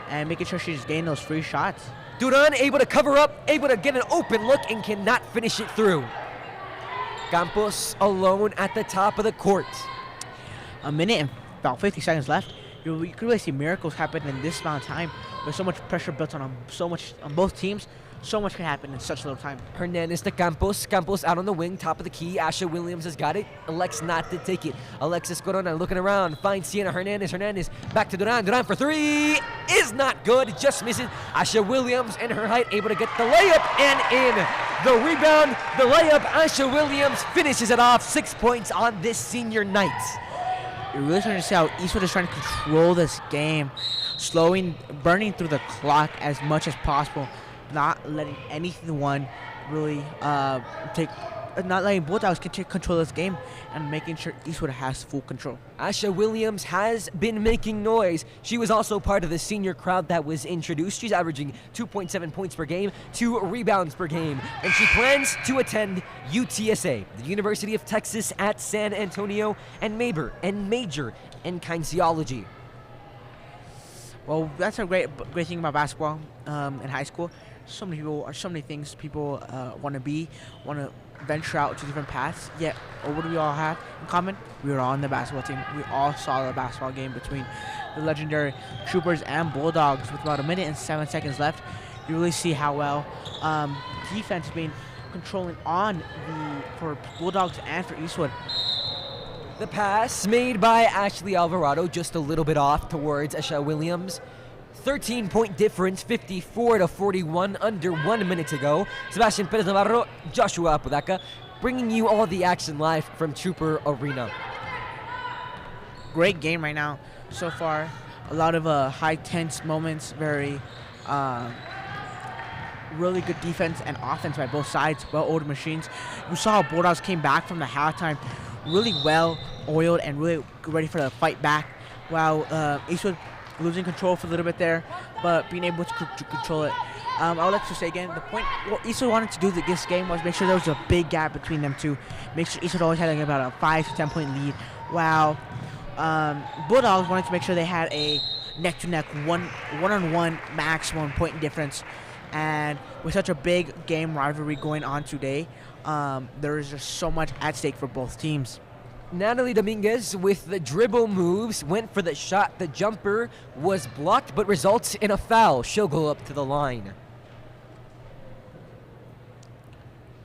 and making sure she's getting those free shots. Duran able to cover up, able to get an open look, and cannot finish it through. Campos alone at the top of the court. A minute and about 50 seconds left. You can really see miracles happen in this amount of time. With so much pressure built on both teams, so much can happen in such little time. Hernandez to Campos. Campos out on the wing, top of the key. Asha Williams has got it. Elects not to take it. Alexis Corona looking around, finds Sienna Hernandez. Hernandez back to Duran. Duran for 3 is not good. Just misses. Asha Williams and her height able to get the layup and in. The rebound, the layup. Asha Williams finishes it off. 6 points on this senior night. You're really starting to see how Eastwood is trying to control this game, burning through the clock as much as possible, not letting anyone really not letting Bulldogs control this game, and making sure Eastwood has full control. Asha Williams has been making noise. She was also part of the senior crowd that was introduced. She's averaging 2.7 points per game, 2 rebounds per game, and she plans to attend UTSA, the University of Texas at San Antonio, and major in kinesiology. Well, that's a great thing about basketball in high school. So many things people want to venture out to different paths. Yet, what do we all have in common? We were all on the basketball team. We all saw the basketball game between the legendary Troopers and Bulldogs. With about 1 minute and 7 seconds left, you really see how well defense is being controlling for Bulldogs and for Eastwood. The pass made by Ashley Alvarado, just a little bit off towards Asha Williams. 13-point difference, 54-41, under 1 minute to go. Sebastian Perez Navarro, Joshua Apodaca, bringing you all the action live from Trooper Arena. Great game right now so far. A lot of high tense moments, very really good defense and offense by both sides, well-oiled machines. You saw how Bulldogs came back from the halftime really well-oiled and really ready for the fight back, while Eastwood losing control for a little bit there, but being able to control it. I would like to say again, the point what Eastwood wanted to do this game was make sure there was a big gap between them two. Make sure Eastwood always had about a 5 to 10 point lead, while Bulldogs wanted to make sure they had a neck-to-neck, one-on-one maximum point difference. And with such a big game rivalry going on today, there is just so much at stake for both teams. Natalie Dominguez with the dribble moves, went for the shot. The jumper was blocked, but results in a foul. She'll go up to the line.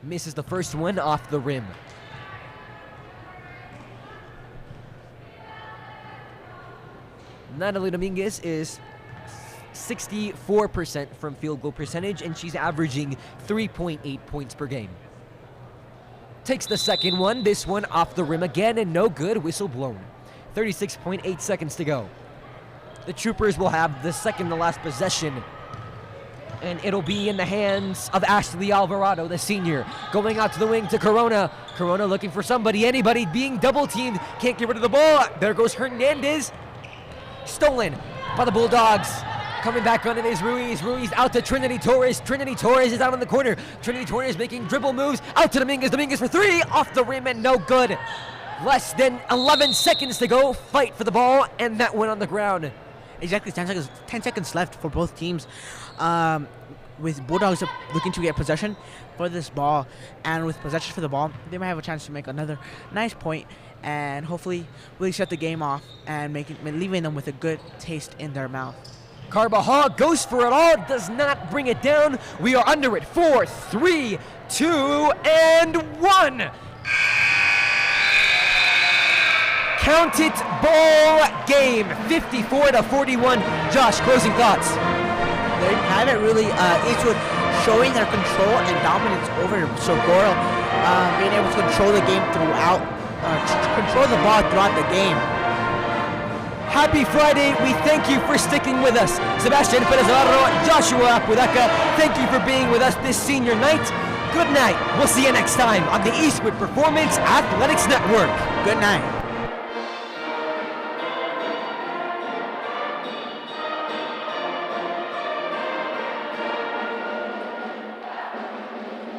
Misses the first one off the rim. Natalie Dominguez is 64% from field goal percentage, and she's averaging 3.8 points per game. Takes the second one, this one off the rim again, and no good, whistle blown. 36.8 seconds to go. The Troopers will have the second to last possession, and it'll be in the hands of Ashley Alvarado, the senior, going out to the wing to Corona. Corona looking for somebody, anybody, being double teamed, can't get rid of the ball. There goes Hernandez, stolen by the Bulldogs. Coming back on it is Ruiz. Ruiz out to Trinity Torres. Trinity Torres is out on the corner. Trinity Torres making dribble moves. Out to Dominguez. Dominguez for 3. Off the rim and no good. Less than 11 seconds to go. Fight for the ball, and that went on the ground. Exactly 10 seconds left for both teams. With Bulldogs looking to get possession for this ball, and with possession for the ball, they might have a chance to make another nice point and hopefully really shut the game off and leaving them with a good taste in their mouth. Carbajal goes for it all, does not bring it down. We are under it. 4, 3, 2, and 1. Count it, ball game. 54-41. Josh, closing thoughts. They have it really, Eastwood showing their control and dominance over Socorro, being able to control the game throughout, control the ball throughout the game. Happy Friday. We thank you for sticking with us. Sebastian Perez Navarro, Joshua Apodaca, thank you for being with us this senior night. Good night. We'll see you next time on the Eastwood Performance Athletics Network. Good night.